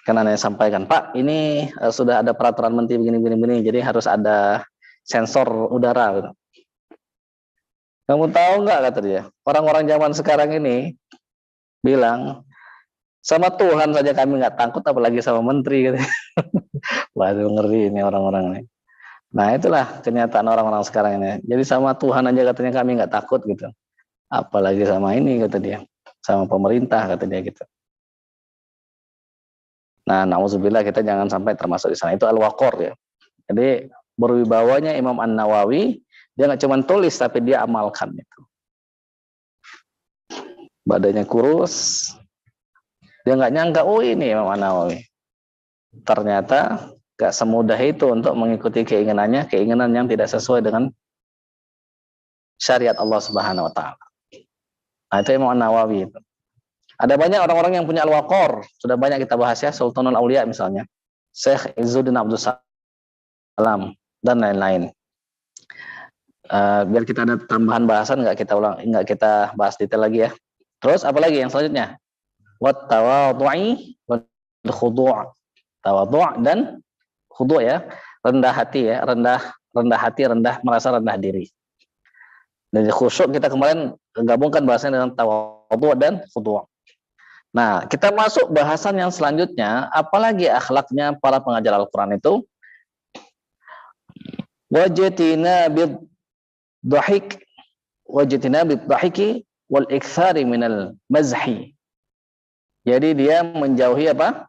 Kan Anda sampaikan, Pak, ini sudah ada peraturan menteri begini, jadi harus ada sensor udara. Gitu. Kamu tahu nggak, kata dia, orang-orang zaman sekarang ini bilang, sama Tuhan saja kami nggak takut, apalagi sama menteri. Gitu. Waduh, ngeri ini orang-orang ini. Nah, itulah kenyataan orang-orang sekarang ini. Jadi sama Tuhan aja katanya kami nggak takut gitu. Apalagi sama ini, kata dia. Sama pemerintah, kata dia gitu. Nah, na'udzubillah, kita jangan sampai termasuk di sana. Itu al-waqar ya. Jadi berwibawanya Imam An-Nawawi, dia nggak cuma tulis tapi dia amalkan itu. Badannya kurus, dia nggak nyangka, oh ini Imam An-Nawawi. Ternyata gak semudah itu untuk mengikuti keinginan yang tidak sesuai dengan syariat Allah Subhanahu wa taala. Nah, itu Imam An-Nawawi itu. Ada banyak orang-orang yang punya al-waqar, sudah banyak kita bahas ya, Sultanul Aulia misalnya, Syekh Izzuddin Abdul Salam dan lain-lain. Biar kita ada tambahan bahasan, nggak kita bahas detail lagi ya. Terus apa lagi yang selanjutnya? Wat tawadhu'i wal khudu'. Tawadhu' dan khudu' ya, rendah hati ya, rendah hati, merasa rendah diri. Dan khusyuk kita kemarin gabungkan bahasanya dengan tawadhu' dan khudu'. Nah, kita masuk bahasan yang selanjutnya, apalagi akhlaknya para pengajar Al-Qur'an itu. Wajatina bid-dhahik wal iktsari minal mazhi. Jadi dia menjauhi apa?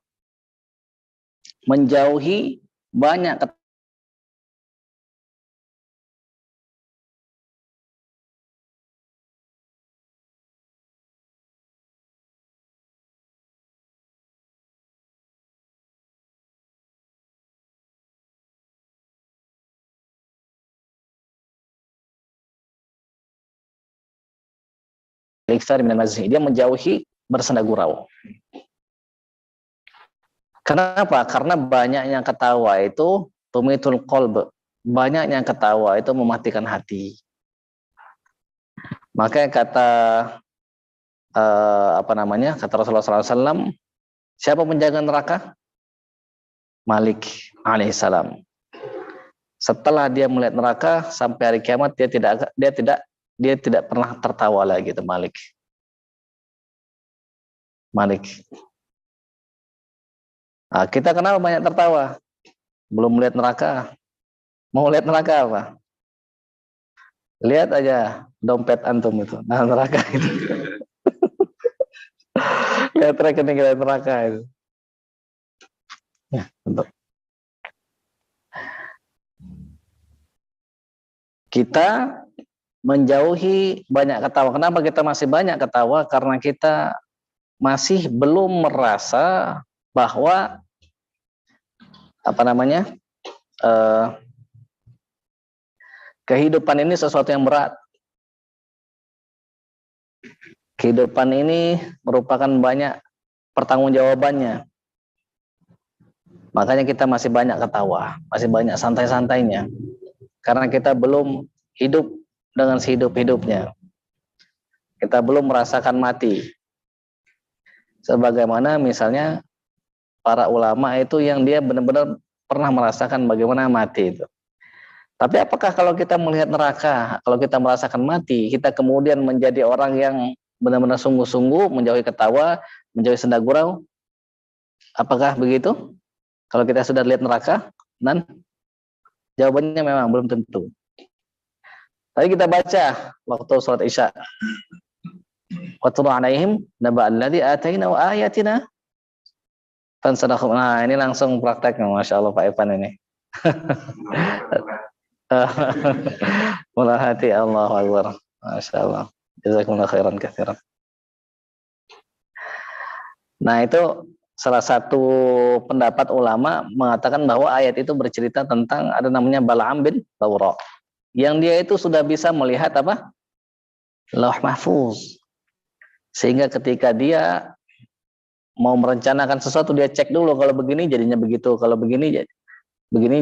Menjauhi banyak iktsari minal mazhi. Dia menjauhi bersenda gurau. Kenapa? Karena banyaknya ketawa itu tumitul qalb. Banyaknya ketawa itu mematikan hati. Maka kata kata Rasulullah SAW, siapa penjaga neraka? Malik alaihissalam. Setelah dia melihat neraka sampai hari kiamat, dia tidak pernah tertawa lagi, itu Malik. Nah, kita kenapa banyak tertawa? Belum melihat neraka. Mau lihat neraka apa? Lihat aja dompet antum itu, nah neraka itu. Lihat rekening neraka itu. Ya, untuk. kita menjauhi banyak ketawa. Kenapa kita masih banyak ketawa? Karena kita masih belum merasa bahwa kehidupan ini sesuatu yang berat. Kehidupan ini merupakan banyak pertanggungjawabannya. Makanya kita masih banyak ketawa, masih banyak santai-santainya. Karena kita belum hidup dengan sehidup-hidupnya. Kita belum merasakan mati. Sebagaimana misalnya para ulama itu yang dia benar-benar pernah merasakan bagaimana mati itu. Tapi apakah kalau kita melihat neraka, kalau kita merasakan mati, kita kemudian menjadi orang yang benar-benar sungguh-sungguh menjauhi ketawa, menjauhi senda gurau? Apakah begitu? Kalau kita sudah lihat neraka, dan jawabannya memang belum tentu. Tadi kita baca waktu sholat Isya. Watlu alaihim naba'al ladzi atainahu ayatina fansalakhu. Nah, ini langsung prakteknya, Masya Allah Pak Evan ini. Mula hati, Allahu Akbar. Masya Allah. Jazakumullah khairan katsiran. Nah, itu salah satu pendapat ulama mengatakan bahwa ayat itu bercerita tentang ada namanya Bal'am bin Bawra. Yang dia itu sudah bisa melihat apa? Lauh mahfuz. Sehingga ketika dia mau merencanakan sesuatu, dia cek dulu kalau begini jadinya begitu, kalau begini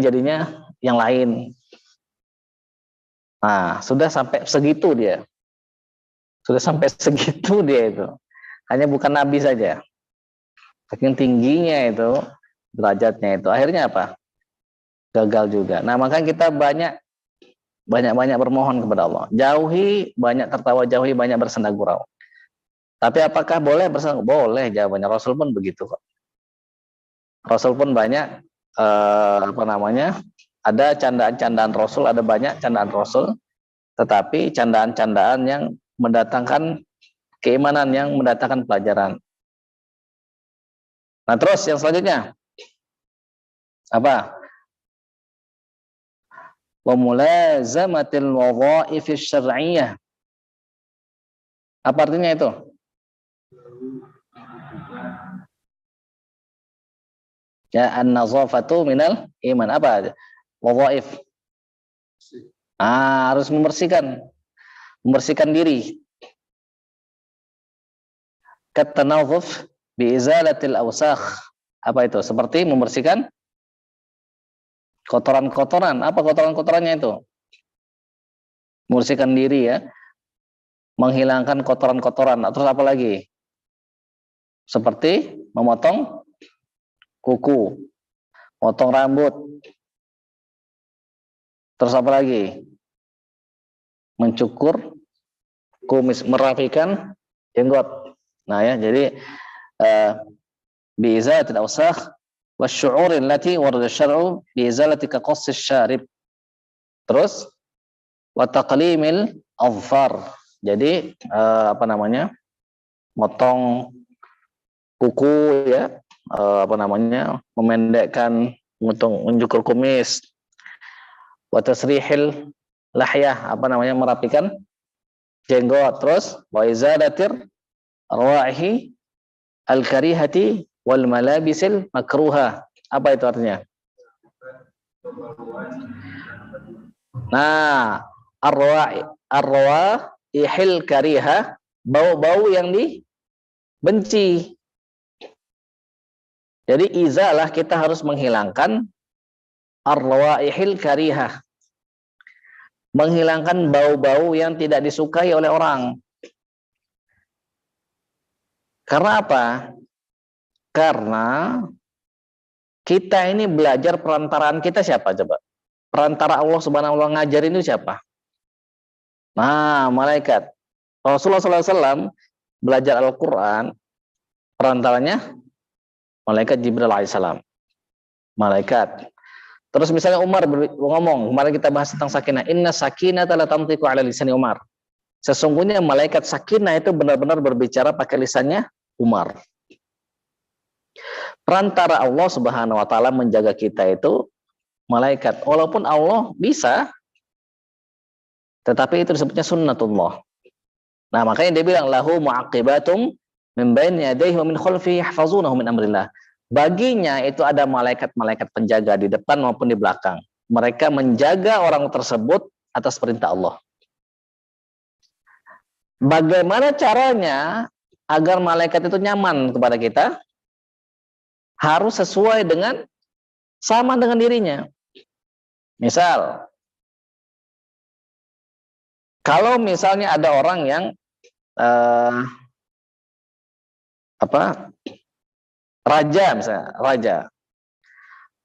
jadinya yang lain. Nah, sudah sampai segitu dia. Sudah sampai segitu dia itu. Hanya bukan nabi saja. Saking tingginya itu, derajatnya itu. Akhirnya apa? Gagal juga. Nah, makanya kita banyak bermohon kepada Allah. Jauhi banyak tertawa, jauhi banyak bersenda gurau. Tapi apakah boleh bersenda? Boleh, jawabannya. Rasul pun begitu kok. Rasul pun banyak ada candaan-candaan Rasul, ada banyak candaan Rasul, tetapi candaan-candaan yang mendatangkan keimanan, yang mendatangkan pelajaran. Nah, terus yang selanjutnya apa? Wa mulazamatil wadha'ifi syar'iyyah. Apa artinya itu? Ya, an-nazafatu minal iman. Apa? Wadha'if. Harus membersihkan diri. Katanawuf bi izalatil awsakh. Apa itu? Seperti membersihkan kotoran-kotoran. Apa kotoran-kotorannya itu? Membersihkan diri ya. Menghilangkan kotoran-kotoran. Terus apa lagi? Seperti memotong kuku, potong rambut. Terus apa lagi? Mencukur kumis, merapikan jenggot. Nah ya, jadi biizalatil awsakh wasyu'ur allati warada syar'u biizalati kaqass syarib. Terus wa taqlimil adfar. Jadi motong kuku ya, memendekkan, mencukur kumis. Wa tasrihil lahyah, merapikan jenggot. Terus wa izalatir arwahi al-karihati wal malabisil makruha. Apa itu artinya? Nah, arwaihil kariha, bau-bau yang dibenci. Jadi izalah, kita harus menghilangkan arwaihil kariha, menghilangkan bau-bau yang tidak disukai oleh orang. Karena apa? Karena kita ini belajar, perantaraan kita siapa coba? Perantara Allah Subhanahu wa Ta'ala ngajarin itu siapa? Nah, malaikat. Rasulullah SAW belajar Al-Quran, perantaranya malaikat Jibril alaihissalam. Malaikat. Terus misalnya Umar ngomong, kemarin kita bahas tentang sakinah. Inna sakinata la tantiqu ala lisani Umar. Sesungguhnya malaikat sakinah itu benar-benar berbicara pakai lisannya Umar. Perantara Allah Subhanahu wa Ta'ala menjaga kita itu malaikat. Walaupun Allah bisa Tetapi itu disebutnya sunnatullah. Nah, makanya dia bilang lahu mu'aqibatum min baini yadayhi wa min khalfihi yahfazunahu min amrillah. Baginya itu ada malaikat-malaikat penjaga di depan maupun di belakang. Mereka menjaga orang tersebut atas perintah Allah. Bagaimana caranya agar malaikat itu nyaman kepada kita? Harus sesuai dengan sama dengan dirinya. Misal, kalau misalnya ada orang yang raja misalnya,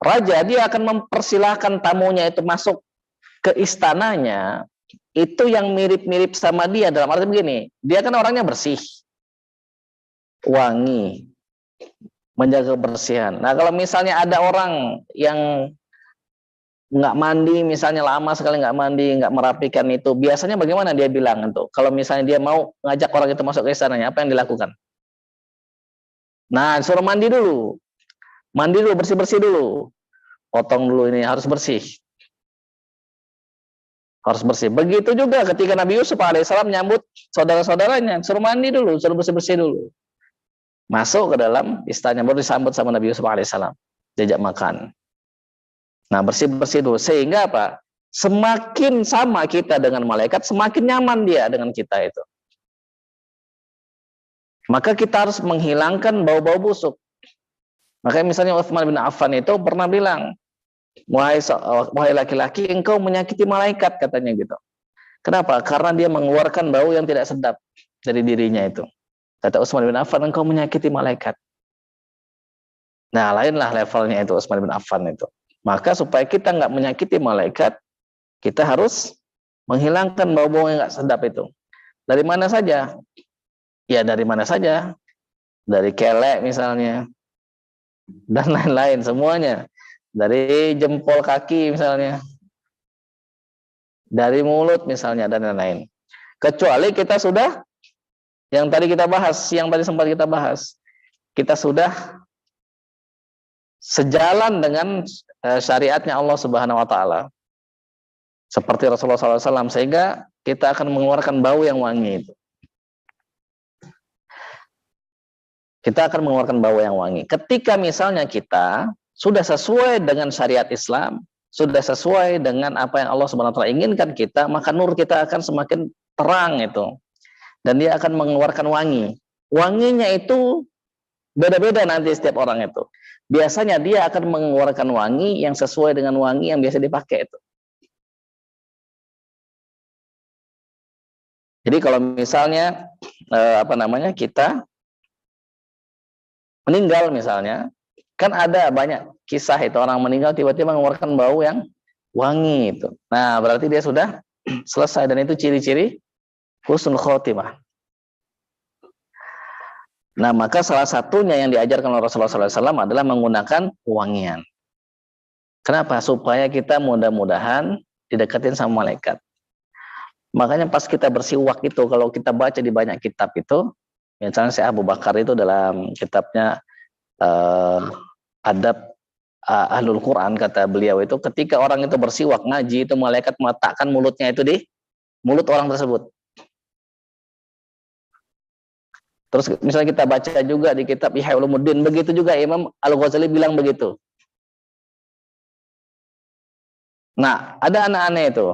raja dia akan mempersilahkan tamunya itu masuk ke istananya, itu yang mirip-mirip sama dia dalam arti begini, dia kan orangnya bersih, wangi, menjaga kebersihan. Nah, kalau misalnya ada orang yang nggak mandi, misalnya lama sekali nggak mandi, nggak merapikan itu, biasanya bagaimana dia bilang itu? Kalau misalnya dia mau ngajak orang itu masuk ke istananya, apa yang dilakukan? Nah, suruh mandi dulu, bersih-bersih dulu, potong dulu, ini harus bersih. Harus bersih. Begitu juga ketika Nabi Yusuf alaihissalam nyambut saudara-saudaranya, suruh mandi dulu, suruh bersih-bersih dulu. Masuk ke dalam istana, baru disambut sama Nabi Yusuf alaihissalam, diajak makan. Nah, bersih-bersih dulu. Sehingga apa? Semakin sama kita dengan malaikat, semakin nyaman dia dengan kita itu. Maka kita harus menghilangkan bau-bau busuk. Makanya misalnya Utsman bin Affan itu pernah bilang, wahai laki-laki, engkau menyakiti malaikat, katanya gitu. Kenapa? Karena dia mengeluarkan bau yang tidak sedap dari dirinya itu. Kata Utsman bin Affan, engkau menyakiti malaikat. Nah, lainlah levelnya itu Utsman bin Affan itu. Maka supaya kita nggak menyakiti malaikat, kita harus menghilangkan bau-bau yang nggak sedap itu. Dari mana saja? Ya dari mana saja. Dari kelek misalnya, dan lain-lain semuanya. Dari jempol kaki misalnya, dari mulut misalnya, dan lain-lain. Kecuali kita sudah, yang tadi kita bahas, yang tadi sempat kita bahas, kita sudah sejalan dengan syariatnya Allah Subhanahu wa taala. Seperti Rasulullah SAW, sehingga kita akan mengeluarkan bau yang wangi itu. Kita akan mengeluarkan bau yang wangi. Ketika misalnya kita sudah sesuai dengan syariat Islam, sudah sesuai dengan apa yang Allah Subhanahu wa taala inginkan kita, maka nur kita akan semakin terang itu. Dan dia akan mengeluarkan wangi. Wanginya itu beda-beda nanti setiap orang itu. Biasanya dia akan mengeluarkan wangi yang sesuai dengan wangi yang biasa dipakai itu. Jadi kalau misalnya kita meninggal misalnya, kan ada banyak kisah itu orang meninggal tiba-tiba mengeluarkan bau yang wangi itu. Nah, berarti dia sudah selesai, dan itu ciri-ciri husnul khotimah. Nah, maka salah satunya yang diajarkan oleh Rasulullah SAW adalah menggunakan wangian. Kenapa? Supaya kita mudah-mudahan didekatin sama malaikat. Makanya pas kita bersiwak itu, kalau kita baca di banyak kitab itu, misalnya Syekh Abu Bakar itu dalam kitabnya Adab Ahlul Quran, kata beliau itu, ketika orang itu bersiwak ngaji itu, malaikat meletakkan mulutnya itu di mulut orang tersebut. Terus misalnya kita baca juga di kitab Ihya Ulumuddin, begitu juga Imam Al-Ghazali bilang begitu. Nah, ada anak aneh itu,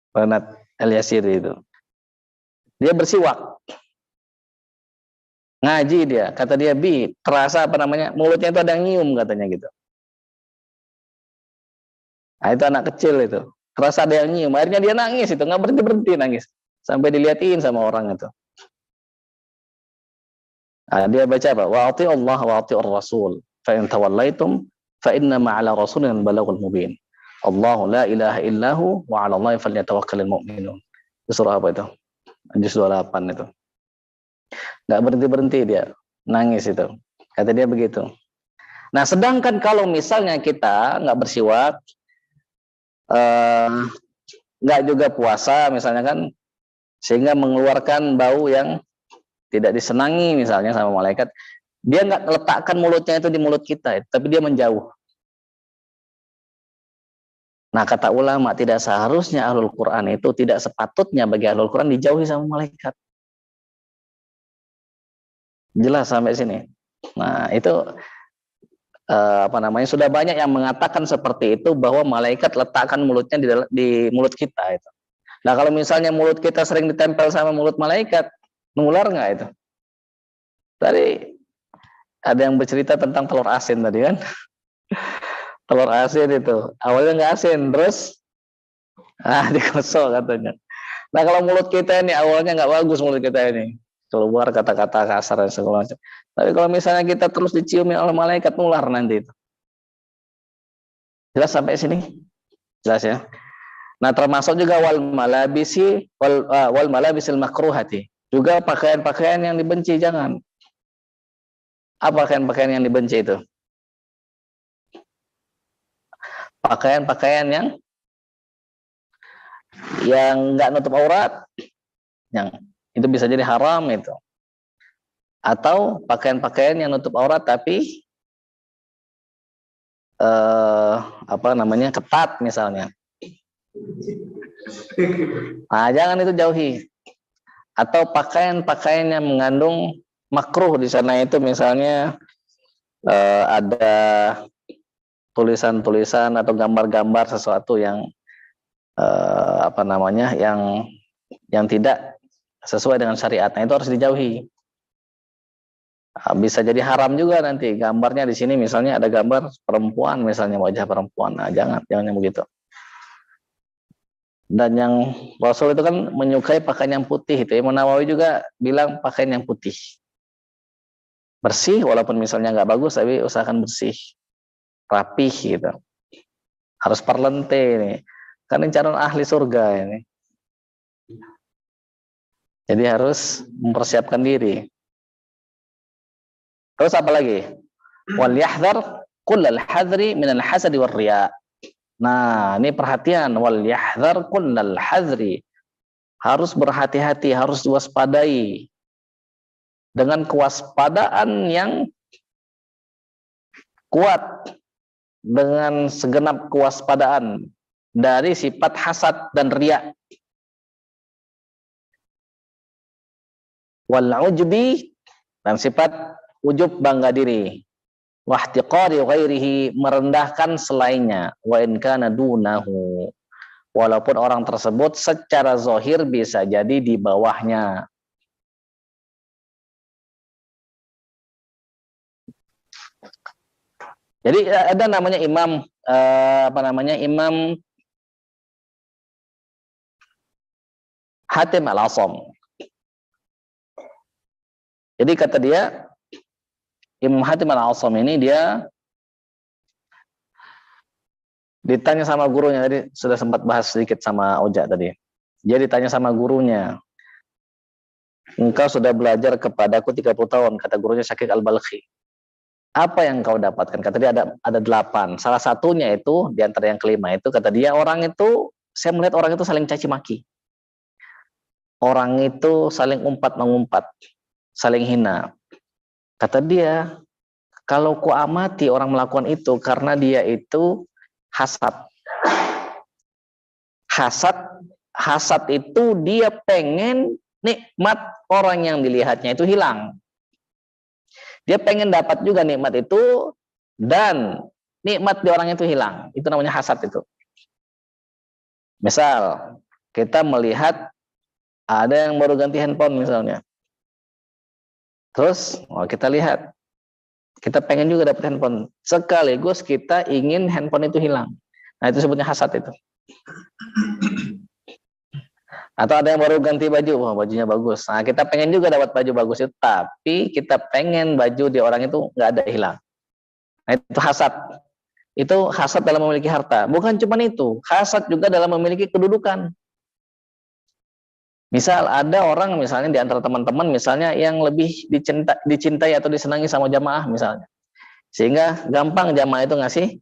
Renat El-Yasiri itu. Dia bersiwak. Ngaji dia, kata dia, terasa mulutnya itu ada yang nyium, katanya gitu. Nah, itu anak kecil itu. Terasa ada yang nyium, akhirnya dia nangis itu, nggak berhenti nangis. Sampai dilihatin sama orang itu. Nah, dia baca apa? Wa ati Allah wa ati ar-Rasul. Fa in tawallaitum fa inna ma'ala rasulina al-balaghul mubin. Allahu la ilaha illahu wa 'ala Allahi falyatawakkalul mu'minun. Itu surah apa itu? Juz 28 itu. Enggak berhenti dia, nangis itu. Kata dia begitu. Nah, sedangkan kalau misalnya kita enggak bersiwak, enggak juga puasa misalnya kan, sehingga mengeluarkan bau yang tidak disenangi misalnya sama malaikat, dia enggak letakkan mulutnya itu di mulut kita, tapi dia menjauh. Nah, kata ulama, tidak seharusnya ahlul Quran itu, tidak sepatutnya bagi ahlul Quran dijauhi sama malaikat. Jelas sampai sini. Nah, itu sudah banyak yang mengatakan seperti itu, bahwa malaikat letakkan mulutnya di mulut kita itu. Nah, kalau misalnya mulut kita sering ditempel sama mulut malaikat, nular nggak itu? Tadi ada yang bercerita tentang telur asin tadi kan. Telur asin itu awalnya nggak asin, terus digosok katanya. Nah, kalau mulut kita ini awalnya nggak bagus, mulut kita ini keluar kata-kata kasar dan segala macam. Tapi kalau misalnya kita terus diciumi oleh malaikat, nular nanti itu. Jelas sampai sini? Jelas ya. Nah, termasuk juga wal malabisil makruhati. Juga pakaian-pakaian yang dibenci, jangan. Apa pakaian-pakaian yang dibenci itu? Pakaian-pakaian yang nggak nutup aurat, yang itu bisa jadi haram itu. Atau pakaian-pakaian yang nutup aurat tapi ketat misalnya. Nah, jangan itu jauhi. Atau pakaian-pakaian yang mengandung makruh di sana itu, misalnya ada tulisan-tulisan atau gambar-gambar sesuatu yang yang tidak sesuai dengan syariatnya, itu harus dijauhi. Bisa jadi haram juga nanti gambarnya di sini, misalnya ada gambar perempuan, misalnya wajah perempuan. Nah, jangan yang begitu. Dan yang Rasul itu kan menyukai pakaian yang putih itu. Imam Nawawi juga bilang pakaian yang putih, bersih, walaupun misalnya nggak bagus, tapi usahakan bersih, rapih gitu. Harus parlente ini, kan ini calon ahli surga ini. Jadi harus mempersiapkan diri. Terus apa lagi? Wal yahdhar kullal hadri minal hasadi war riya. Nah, ini perhatian, wal yahdhar kullal hadri. Harus berhati-hati, harus diwaspadai dengan kewaspadaan yang kuat, dengan segenap kewaspadaan dari sifat hasad dan riya. Wal ujbi, dan sifat ujub, bangga diri. Wahtiqari ghairihi, merendahkan selainnya. Wa in kana dunahu, walaupun orang tersebut secara zahir bisa jadi di bawahnya. Jadi ada namanya Imam Imam Hatim Al-Asam. Jadi kata dia, Imam Hatim Al-Asam ini dia ditanya sama gurunya, tadi sudah sempat bahas sedikit sama Oja tadi. Dia ditanya sama gurunya, engkau sudah belajar kepadaku 30 tahun, kata gurunya Syakik Al-Balkhi. Apa yang kau dapatkan? Kata dia ada 8. Salah satunya itu, di antara yang kelima itu, kata dia, saya melihat orang itu saling caci maki. Orang itu saling umpat-mengumpat, saling hina. Kata dia, kalau ku amati orang melakukan itu karena dia itu hasad. Hasad itu dia pengen nikmat orang yang dilihatnya itu hilang. Dia pengen dapat juga nikmat itu, dan nikmat di orang itu hilang. Itu namanya hasad itu. Misal, kita melihat ada yang baru ganti handphone misalnya. Terus, kita lihat, kita pengen juga dapat handphone. Sekaligus kita ingin handphone itu hilang. Nah, itu sebutnya hasad itu. Atau ada yang baru ganti baju, bajunya bagus. Nah, kita pengen juga dapat baju bagus itu, tapi kita pengen baju di orang itu nggak ada, hilang. Nah, itu hasad. Itu hasad dalam memiliki harta. Bukan cuma itu, hasad juga dalam memiliki kedudukan. Misal ada orang misalnya di antara teman-teman misalnya yang lebih dicintai atau disenangi sama jamaah misalnya. Sehingga gampang jamaah itu ngasih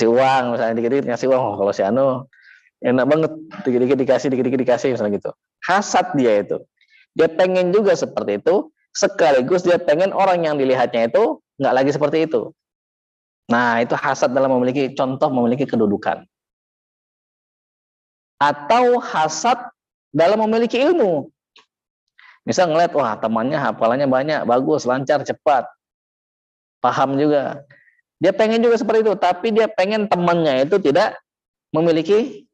uang, misalnya dikit-dikit ngasih uang. Kalau si Anu enak banget, dikit-dikit dikasih misalnya gitu. Hasad dia itu. Dia pengen juga seperti itu, sekaligus dia pengen orang yang dilihatnya itu nggak lagi seperti itu. Nah, itu hasad dalam memiliki kedudukan. atau hasad dalam memiliki ilmu. Misal ngeliat, wah temannya hafalannya banyak, bagus, lancar, cepat, paham juga. Dia pengen juga seperti itu, tapi dia pengen temannya itu tidak memiliki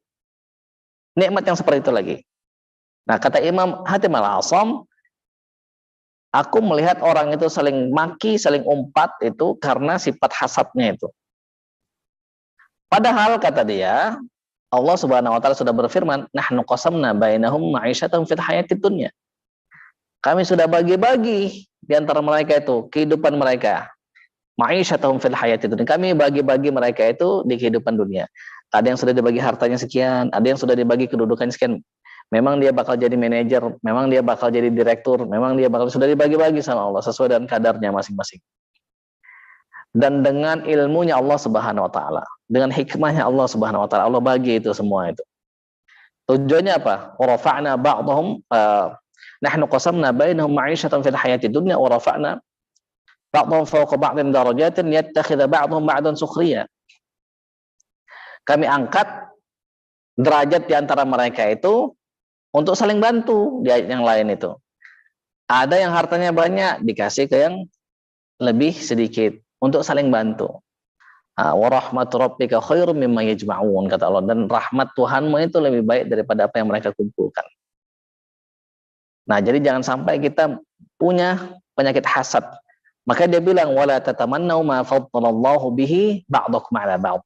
nikmat yang seperti itu lagi. Nah, kata Imam Hatim Al-Asam, aku melihat orang itu saling maki, saling umpat itu karena sifat hasadnya itu. Padahal kata dia, Allah Subhanahu wa taala sudah berfirman, "Nahnu qasamna bainahum ma'isyatahum fil hayatid dunya." Kami sudah bagi-bagi di antara mereka itu kehidupan mereka. Ma'isyatahum fil hayatid dunya. Kami bagi-bagi mereka itu di kehidupan dunia. Ada yang sudah dibagi hartanya sekian, ada yang sudah dibagi kedudukannya sekian. Memang dia bakal jadi manajer, memang dia bakal jadi direktur, memang dia bakal sudah dibagi-bagi sama Allah sesuai dengan kadarnya masing-masing. Dan dengan ilmunya Allah Subhanahu wa taala, dengan hikmahnya Allah Subhanahu wa taala, Allah bagi itu semua itu. Tujuannya apa? Wa rafa'na ba'dahum nahnu qasamna bainahum ma'isyatan fil hayatid dunya wa rafa'na ba'dahum fawqa ba'din darajatin yattakhidha ba'dahum ba'dan sukhriya. Kami angkat derajat di antara mereka itu untuk saling bantu di ayat yang lain itu. Ada yang hartanya banyak dikasih ke yang lebih sedikit untuk saling bantu. Wa rahmatu rabbika khairum mimma yajma'un, kata Allah, dan rahmat Tuhanmu itu lebih baik daripada apa yang mereka kumpulkan. Nah, jadi jangan sampai kita punya penyakit hasad. Maka dia bilang wala tatamannau ma faddalallahu bihi ba'dakum 'ala ba'd.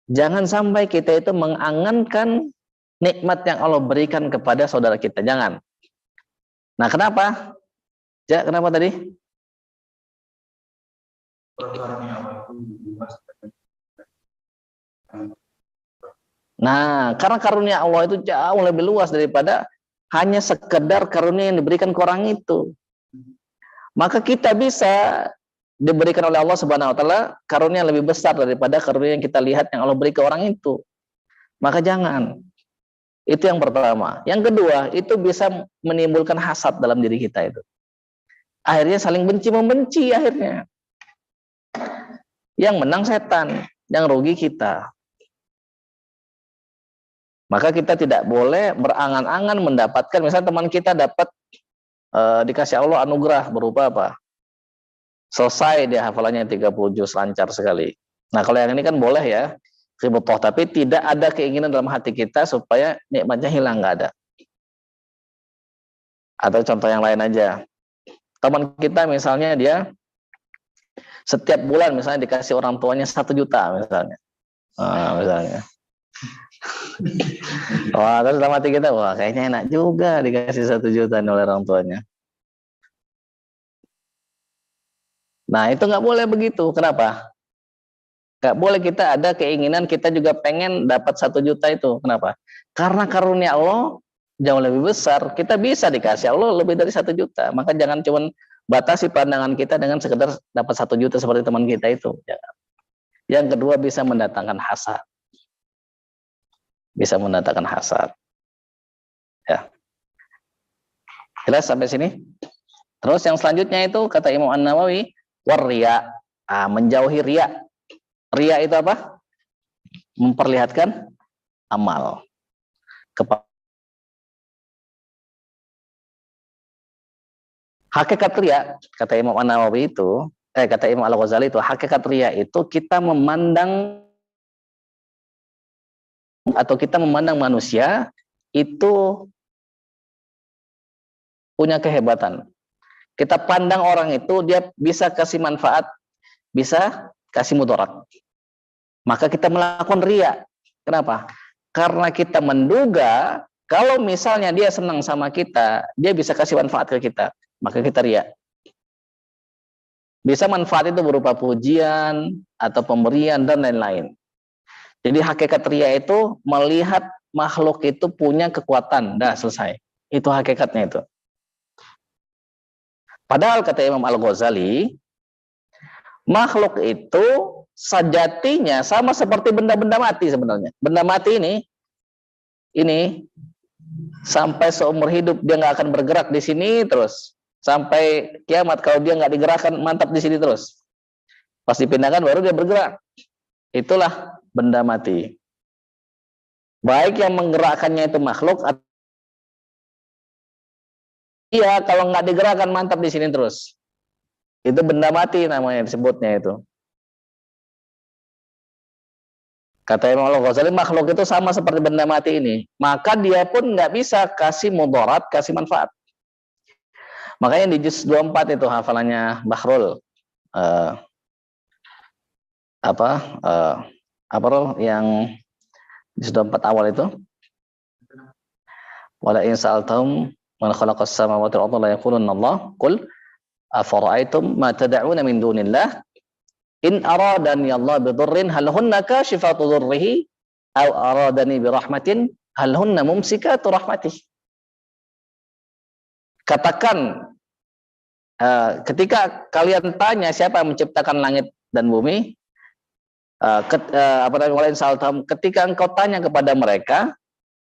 Jangan sampai kita itu mengangankan nikmat yang Allah berikan kepada saudara kita, jangan. Nah, kenapa? Ya, kenapa tadi? Nah, karena karunia Allah itu jauh lebih luas daripada hanya sekedar karunia yang diberikan ke orang itu. Maka kita bisa diberikan oleh Allah Subhanahu wa taala karunia yang lebih besar daripada karunia yang kita lihat yang Allah beri ke orang itu. Maka jangan. Itu yang pertama. Yang kedua, itu bisa menimbulkan hasad dalam diri kita itu. Akhirnya saling benci-membenci akhirnya. Yang menang setan, yang rugi kita. Maka kita tidak boleh berangan-angan mendapatkan, misalnya teman kita dapat dikasih Allah anugerah berupa apa? Selesai dia hafalannya 30 juz, lancar sekali. Nah, kalau yang ini kan boleh ya, khibthah, tapi tidak ada keinginan dalam hati kita supaya nikmatnya hilang, nggak ada. Atau contoh yang lain aja, teman kita misalnya dia setiap bulan misalnya dikasih orang tuanya 1 juta misalnya, misalnya. Wah, terus dalam hati kita, wah kayaknya enak juga dikasih 1 juta oleh orang tuanya. Nah, itu nggak boleh begitu. Kenapa? Nggak boleh kita ada keinginan kita juga pengen dapat 1 juta itu. Kenapa? Karena karunia Allah jauh lebih besar. Kita bisa dikasih Allah lebih dari 1 juta. Maka jangan cuma batasi pandangan kita dengan sekedar dapat 1 juta seperti teman kita itu. Yang kedua, bisa mendatangkan hasad. Bisa mendatangkan hasad. Ya. Jelas sampai sini? Terus yang selanjutnya itu kata Imam An-Nawawi, warriya, menjauhi riya. Riya itu apa? Memperlihatkan amal. Hakikat riya, kata Imam An-Nawawi itu, kata Imam Al-Ghazali itu, hakikat riya itu kita memandang atau kita memandang manusia itu punya kehebatan. Kita pandang orang itu dia bisa kasih manfaat, bisa kasih mudarat. Maka kita melakukan riya. Kenapa? Karena kita menduga kalau misalnya dia senang sama kita, dia bisa kasih manfaat ke kita, maka kita riya. Bisa manfaat itu berupa pujian atau pemberian dan lain-lain. Jadi hakikat riya itu melihat makhluk itu punya kekuatan, dah selesai. Itu hakikatnya itu. Padahal kata Imam Al-Ghazali, makhluk itu sejatinya sama seperti benda-benda mati sebenarnya. Benda mati ini sampai seumur hidup dia nggak akan bergerak di sini terus sampai kiamat. Kalau dia nggak digerakkan, mantap di sini terus. Pas dipindahkan baru dia bergerak. Itulah benda mati. Baik yang menggerakkannya itu makhluk, iya kalau nggak digerakkan mantap di sini terus. Itu benda mati namanya disebutnya itu. Kata Imam Al-Ghazali, makhluk itu sama seperti benda mati ini. Maka dia pun nggak bisa kasih mudarat, kasih manfaat. Makanya di juz 24 itu hafalannya Bahrul. Uh, apa yang juz 24 awal itu. Wala in sa'altahum man khalaqas samawati wal arda la yaqulunna Allah qul afara'aytum ma tad'una min dunillah in aradani Allah bidurrin hal hunna kashifatu dhurrihi aw aradani birahmatin hal hunna mumsikatu rahmatih. Katakan ketika kalian tanya siapa yang menciptakan langit dan bumi, ketika engkau tanya kepada mereka,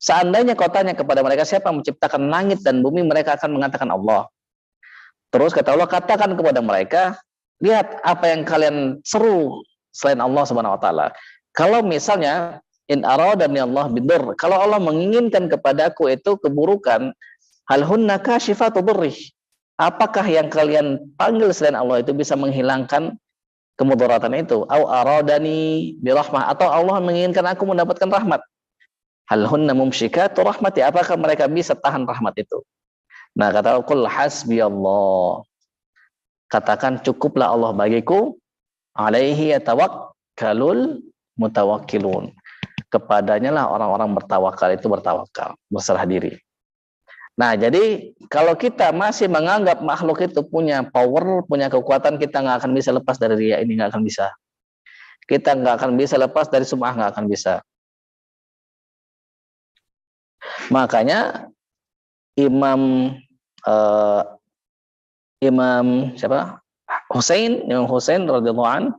seandainya kau tanya kepada mereka siapa yang menciptakan langit dan bumi, mereka akan mengatakan Allah. Terus kata Allah, katakan kepada mereka, lihat apa yang kalian seru selain Allah Subhanahu wa taala. Kalau misalnya in aradani Allah bidur, kalau Allah menginginkan kepadaku itu keburukan, hal hunna kashifatu dhurrih. Apakah yang kalian panggil selain Allah itu bisa menghilangkan kemudaratan itu? Au aradani birahmah, atau Allah menginginkan aku mendapatkan rahmat. Hal hunna mumsikatu rahmati, apakah mereka bisa tahan rahmat itu? Nah, kata qul hasbi Allah. Katakan cukuplah Allah bagiku, alaihi yatawakkalul mutawakkilun. Kepadanya lah orang-orang bertawakal itu bertawakal, berserah diri. Nah, jadi kalau kita masih menganggap makhluk itu punya power, punya kekuatan, kita nggak akan bisa lepas dari riya ini, nggak akan bisa. Kita nggak akan bisa lepas dari sum'ah, nggak akan bisa. Makanya Imam siapa? Imam Husain radhiyallahu an,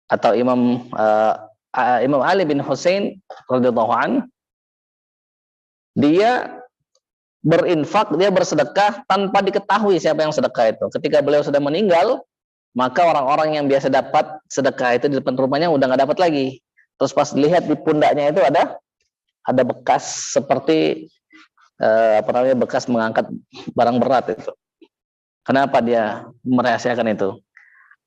atau Imam Ali bin Husain radhiyallahu an, dia berinfak, dia bersedekah tanpa diketahui siapa yang sedekah itu. Ketika beliau sudah meninggal, maka orang-orang yang biasa dapat sedekah itu di depan rumahnya udah nggak dapat lagi. Terus pas dilihat di pundaknya itu ada bekas seperti bekas mengangkat barang berat itu. Kenapa dia merahasiakan itu?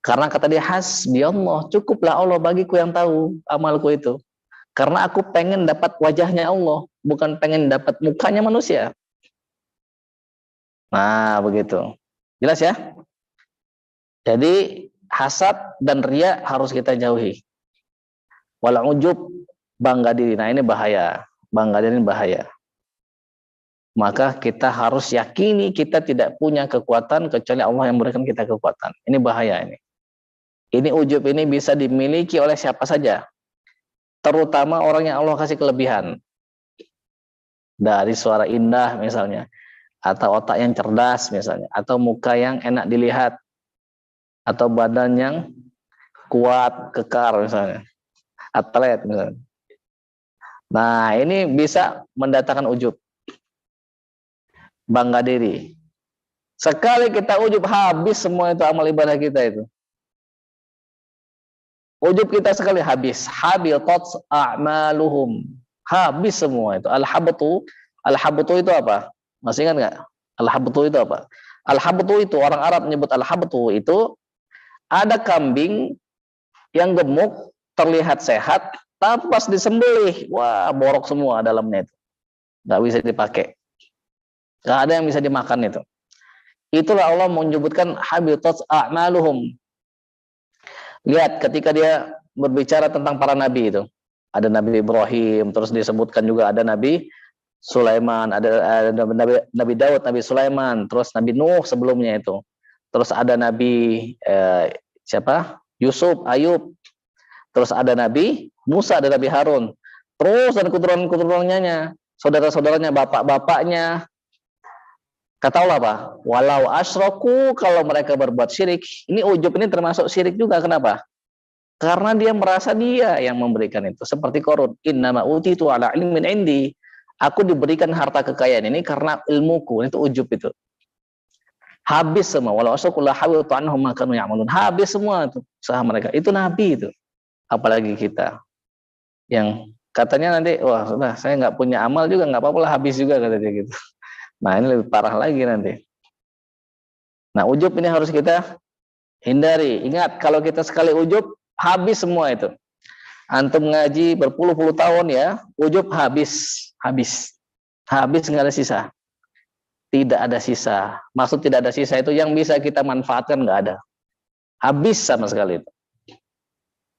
Karena kata dia, hasbi Allah, cukuplah Allah bagiku yang tahu amalku itu. Karena aku pengen dapat wajahnya Allah, bukan pengen dapat mukanya manusia. Nah, begitu. Jelas ya? Jadi hasad dan riya harus kita jauhi. Wal ujub, bangga diri. Nah, ini bahaya. Bangga diri ini bahaya. Maka kita harus yakini kita tidak punya kekuatan kecuali Allah yang memberikan kita kekuatan. Ini bahaya ini. Ini ujub ini bisa dimiliki oleh siapa saja. Terutama orang yang Allah kasih kelebihan. Dari suara indah misalnya, atau otak yang cerdas misalnya, atau muka yang enak dilihat, atau badan yang kuat, kekar misalnya, atlet misalnya. Nah, ini bisa mendatangkan ujub, bangga diri. Sekali kita ujub, habis semua itu amal ibadah kita itu. Ujub kita sekali habis, habitat a'maluhum, habis semua itu. Al-habtu itu apa? Masih ingat nggak? Al-habtu itu apa? Al-habtu itu orang Arab menyebut al-habtu itu ada kambing yang gemuk, terlihat sehat, tapi pas disembelih, wah borok semua dalamnya itu, nggak bisa dipakai, nggak ada yang bisa dimakan itu. Itulah Allah menyebutkan habitat a'maluhum. Lihat ketika dia berbicara tentang para nabi itu, ada Nabi Ibrahim, terus disebutkan juga ada Nabi Sulaiman, ada Nabi Daud, Nabi Sulaiman, terus Nabi Nuh sebelumnya itu, terus ada Nabi siapa? Yusuf, Ayub, terus ada Nabi Musa, ada Nabi Harun, terus dan keturunan-keturunannya, saudara-saudaranya, bapak-bapaknya. Kata Allah apa? Walau asyraku, kalau mereka berbuat syirik. Ini ujub ini termasuk syirik juga. Kenapa? Karena dia merasa dia yang memberikan itu. Seperti Qarun, innama utitu ala ilmin indi. Aku diberikan harta kekayaan ini karena ilmuku. Itu ujub itu. Habis semua. Walau asyraku la hawitu anhum ma kanu ya'malun. Habis semua itu usaha mereka. Itu nabi itu. Apalagi kita. yang katanya nanti, wah sudah saya nggak punya amal juga, nggak apa-apa lah, habis juga kata dia gitu. Nah ini lebih parah lagi nanti. Nah ujub ini harus kita hindari. Ingat, kalau kita sekali ujub, habis semua itu. Antum ngaji berpuluh-puluh tahun ya, ujub habis nggak ada sisa. Tidak ada sisa. Maksud tidak ada sisa itu yang bisa kita manfaatkan nggak ada. Habis sama sekali itu.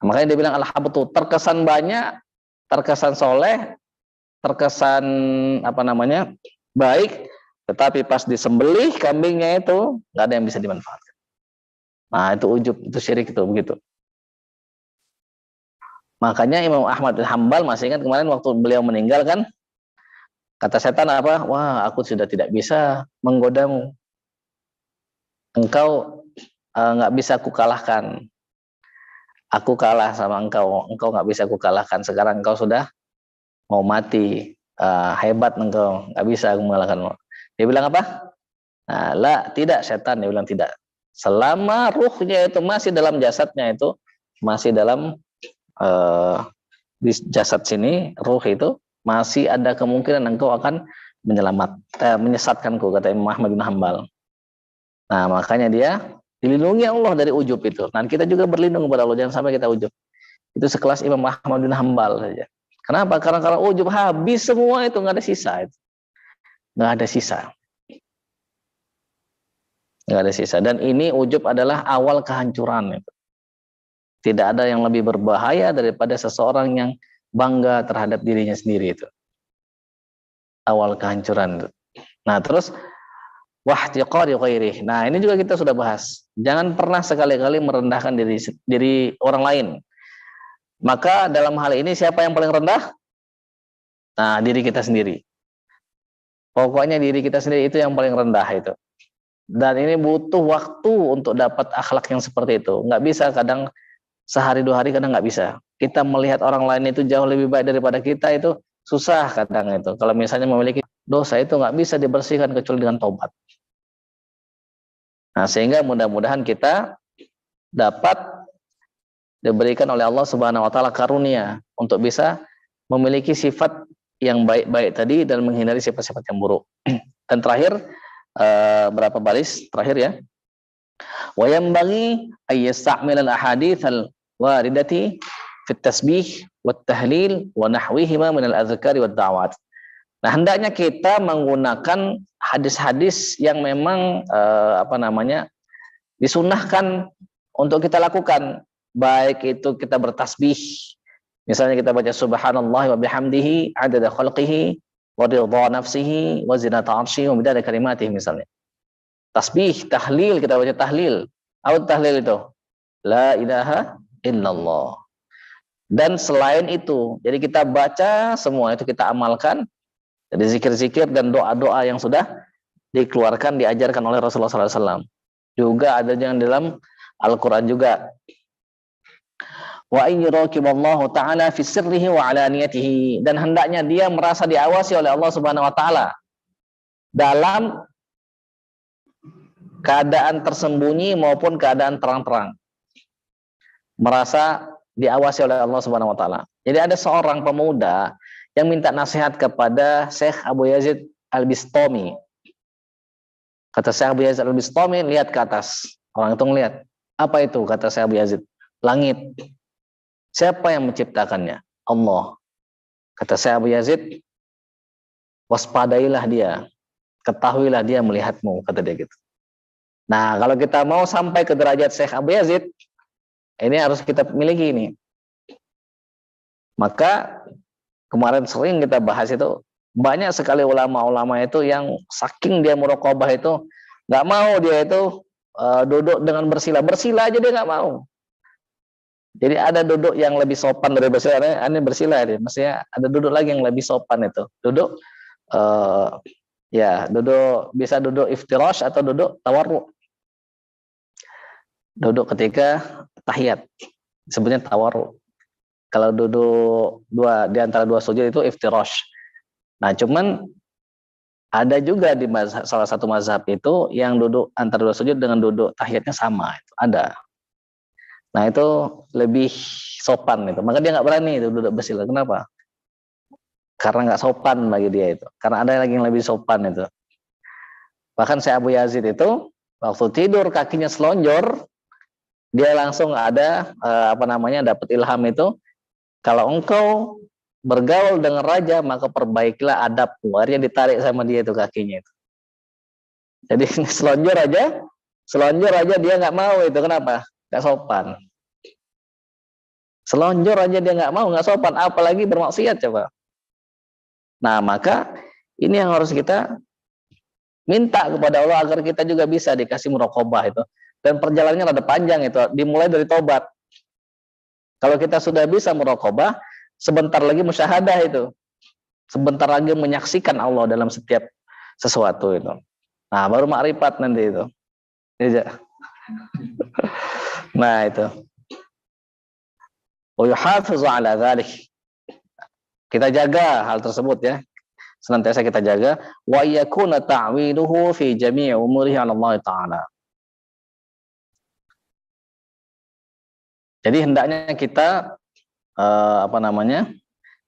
Makanya dia bilang al-habtu, terkesan banyak, terkesan soleh, terkesan apa namanya baik, tetapi pas disembelih kambingnya itu nggak ada yang bisa dimanfaatkan. Nah itu ujub, itu syirik itu begitu. Makanya Imam Ahmad bin Hambal, masih ingat kemarin waktu beliau meninggal kan, kata setan apa? Wah aku sudah tidak bisa menggodamu, engkau nggak bisa aku kalahkan. Aku kalah sama engkau nggak bisa aku kalahkan. Sekarang engkau sudah mau mati, hebat engkau, nggak bisa aku mengalahkanmu. Dia bilang apa? Nah, lah tidak, setan dia bilang tidak. Selama ruhnya itu masih dalam jasadnya itu, masih dalam di jasad sini, ruh itu masih ada kemungkinan engkau akan menyesatkanku, kata Imam Ahmad bin Hambal. Nah makanya dia dilindungi Allah dari ujub itu. Dan kita juga berlindung kepada Allah, jangan sampai kita ujub. Itu sekelas Imam Ahmad bin Hambal saja. Kenapa? Karena kalau ujub habis semua itu, nggak ada sisa. Nggak ada sisa. Nggak ada sisa. Dan ini ujub adalah awal kehancuran. Tidak ada yang lebih berbahaya daripada seseorang yang bangga terhadap dirinya sendiri itu. Awal kehancuran. Nah terus wahtiqari ghairih. Nah ini juga kita sudah bahas. Jangan pernah sekali-kali merendahkan diri orang lain. Maka dalam hal ini siapa yang paling rendah? Nah diri kita sendiri. Pokoknya diri kita sendiri itu yang paling rendah itu. Dan ini butuh waktu untuk dapat akhlak yang seperti itu. Nggak bisa kadang sehari dua hari, kadang nggak bisa. Kita melihat orang lain itu jauh lebih baik daripada kita itu susah kadang itu. Kalau misalnya memiliki dosa itu nggak bisa dibersihkan kecuali dengan taubat. Nah sehingga mudah-mudahan kita dapat diberikan oleh Allah Subhanahu Wa Taala karunia untuk bisa memiliki sifat yang baik-baik tadi dan menghindari sifat-sifat yang buruk. Dan terakhir, berapa baris terakhir ya? Wa yanbaghi ay yasta'mil al-ahadits al-waridati fi at-tasbih wat tahlil wa nahwihima min al-adhkar wad da'awat. Nah, hendaknya kita menggunakan hadis-hadis yang memang disunahkan untuk kita lakukan, baik itu kita bertasbih. Misalnya kita baca subhanallah wa bihamdihi adada khalqihi wa ridha nafsihi wa zinata 'arsyihi wa midada kalimatihi misalnya. Tasbih, tahlil, kita baca tahlil. Apa tahlil itu? La ilaha illallah. Dan selain itu, jadi kita baca semua itu, kita amalkan. Jadi zikir-zikir dan doa-doa yang sudah dikeluarkan, diajarkan oleh Rasulullah SAW. Juga ada yang dalam Al-Quran juga. Wa in yuraqiballahu ta'ala fi sirrihi wa alaniyatihi. Dan hendaknya dia merasa diawasi oleh Allah Subhanahu Wa Ta'ala dalam keadaan tersembunyi maupun keadaan terang-terang. Merasa diawasi oleh Allah Subhanahu Wa Ta'ala. Jadi ada seorang pemuda yang minta nasihat kepada Syekh Abu Yazid Al-Bistami. Kata Syekh Abu Yazid Al-Bistami, lihat ke atas. Orang itu ngelihat. Apa itu? Kata Syekh Abu Yazid. Langit. Siapa yang menciptakannya? Allah. Kata Syekh Abu Yazid, waspadailah dia. Ketahuilah dia melihatmu. Kata dia gitu. Nah, kalau kita mau sampai ke derajat Syekh Abu Yazid, ini harus kita miliki ini. Maka kemarin sering kita bahas itu, banyak sekali ulama-ulama itu yang saking dia muraqabah itu, nggak mau dia itu duduk dengan bersila aja dia nggak mau. Jadi ada duduk yang lebih sopan dari bersila, ini bersila dia. Maksudnya ada duduk lagi yang lebih sopan itu. Duduk duduk, bisa duduk iftirash atau duduk tawarruk. Duduk ketika tahiyat, sebenarnya tawarruk. Kalau duduk di antara dua sujud itu iftirash. Nah, cuman ada juga di salah satu mazhab itu yang duduk antara dua sujud dengan duduk tahiyatnya sama, itu ada. Nah itu lebih sopan itu. Maka dia nggak berani itu duduk bersila. Kenapa? Karena nggak sopan bagi dia itu. Karena ada lagi yang lebih sopan itu. Bahkan saya Abu Yazid itu waktu tidur kakinya selonjor, dia langsung ada dapat ilham itu. Kalau engkau bergaul dengan raja, maka perbaikilah adabmu. Akhirnya ditarik sama dia itu kakinya itu. Jadi selonjor aja dia nggak mau itu. Kenapa? Nggak sopan. Selonjor aja dia nggak mau, nggak sopan. Apalagi bermaksiat coba. Nah maka ini yang harus kita minta kepada Allah agar kita juga bisa dikasih muraqabah itu. Dan perjalanannya rada panjang itu. Dimulai dari tobat. Kalau kita sudah bisa muraqabah, sebentar lagi musyahadah itu. Sebentar lagi menyaksikan Allah dalam setiap sesuatu itu. Nah, baru makrifat nanti itu. Nah, itu. Wa yuhafizu ala dzalik. Kita jaga hal tersebut ya. Senantiasa kita jaga wa yakuna ta'wiluhu fi jami' umurihi 'ala Allah taala. Jadi hendaknya kita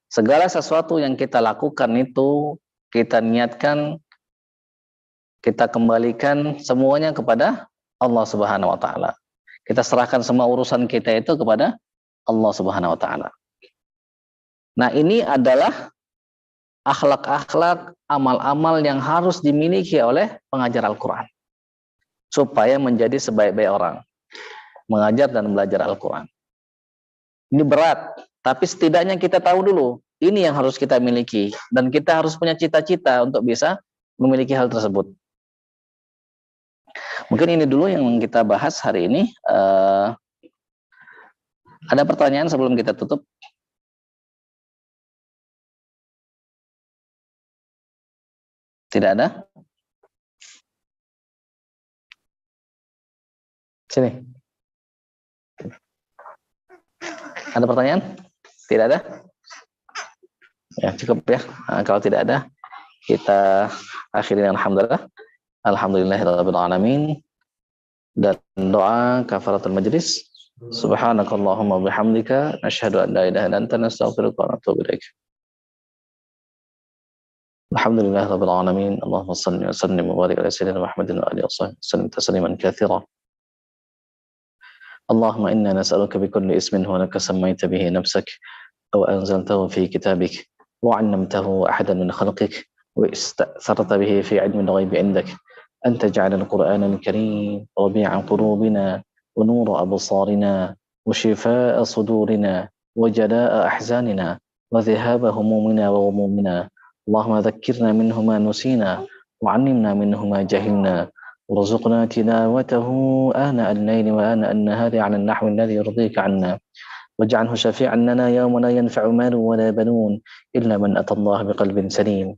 segala sesuatu yang kita lakukan itu kita niatkan, kita kembalikan semuanya kepada Allah Subhanahu wa taala. Kita serahkan semua urusan kita itu kepada Allah Subhanahu wa taala. Nah, ini adalah akhlak-akhlak, amal-amal yang harus dimiliki oleh pengajar Al-Qur'an supaya menjadi sebaik-baik orang, mengajar dan belajar Al-Qur'an. Ini berat, tapi setidaknya kita tahu dulu, ini yang harus kita miliki dan kita harus punya cita-cita untuk bisa memiliki hal tersebut. Mungkin ini dulu yang kita bahas hari ini. Ada pertanyaan sebelum kita tutup? Tidak ada? Sini. Ada pertanyaan? Tidak ada? Ya, cukup ya. Nah, kalau tidak ada, kita akhiri dengan alhamdulillah. Alhamdulillahirabbil alamin. Dan doa kafaratul majlis. Subhanakallahumma bihamdika asyhadu an la ilaha illa anta astaghfiruka wa atubu ilaik. Alhamdulillahirabbil alamin. Allahumma shalli wa sallim wa barik ala sayyidina Muhammadin wa alihi wasallam tasliman katsiran. Allahumma inna nas'aluka bi kulli ismin huwa laka sammayta bihi nafsak aw anzaltahu fi kitabik wa 'allamtahu ahadan min khalqik wa ista'tharta bihi fi 'ilmi al-ghaib 'indak an taj'ala al-Qur'ana al-karim rabi'a qulubina wa nura absarina wa shifaa'a sudurina wa jalaa'a ahzanina wa dhahaba humumina wa ghumumina. Allahumma dhakkirna minhu ma nusina wa 'allimna minhu ma jahilna warzuqna tilawatahu ana al-laili wa ana an-nahari 'ala an-nahwi alladhi yurdika 'anna waj'alhu shafi'an lana yawma la yanfa'u malun wa la banun illa man ata Allah biqalbin salim.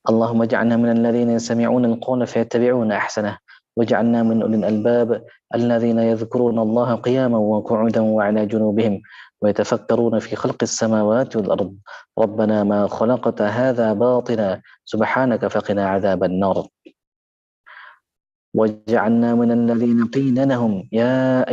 Allahumma ij'alna minal ladzina yastami'una al-qawla fayattabi'una ahsanah waj'alna min ulil albab alladhina yadhkuruna Allah qiyaman wa qu'udan wa 'ala junubihim ويتفكرون في خلق السماوات والأرض ربنا ما خلقت هذا باطلا سبحانك فقنا عذاب النار وجعلنا من الذين قيل لهم يا أيها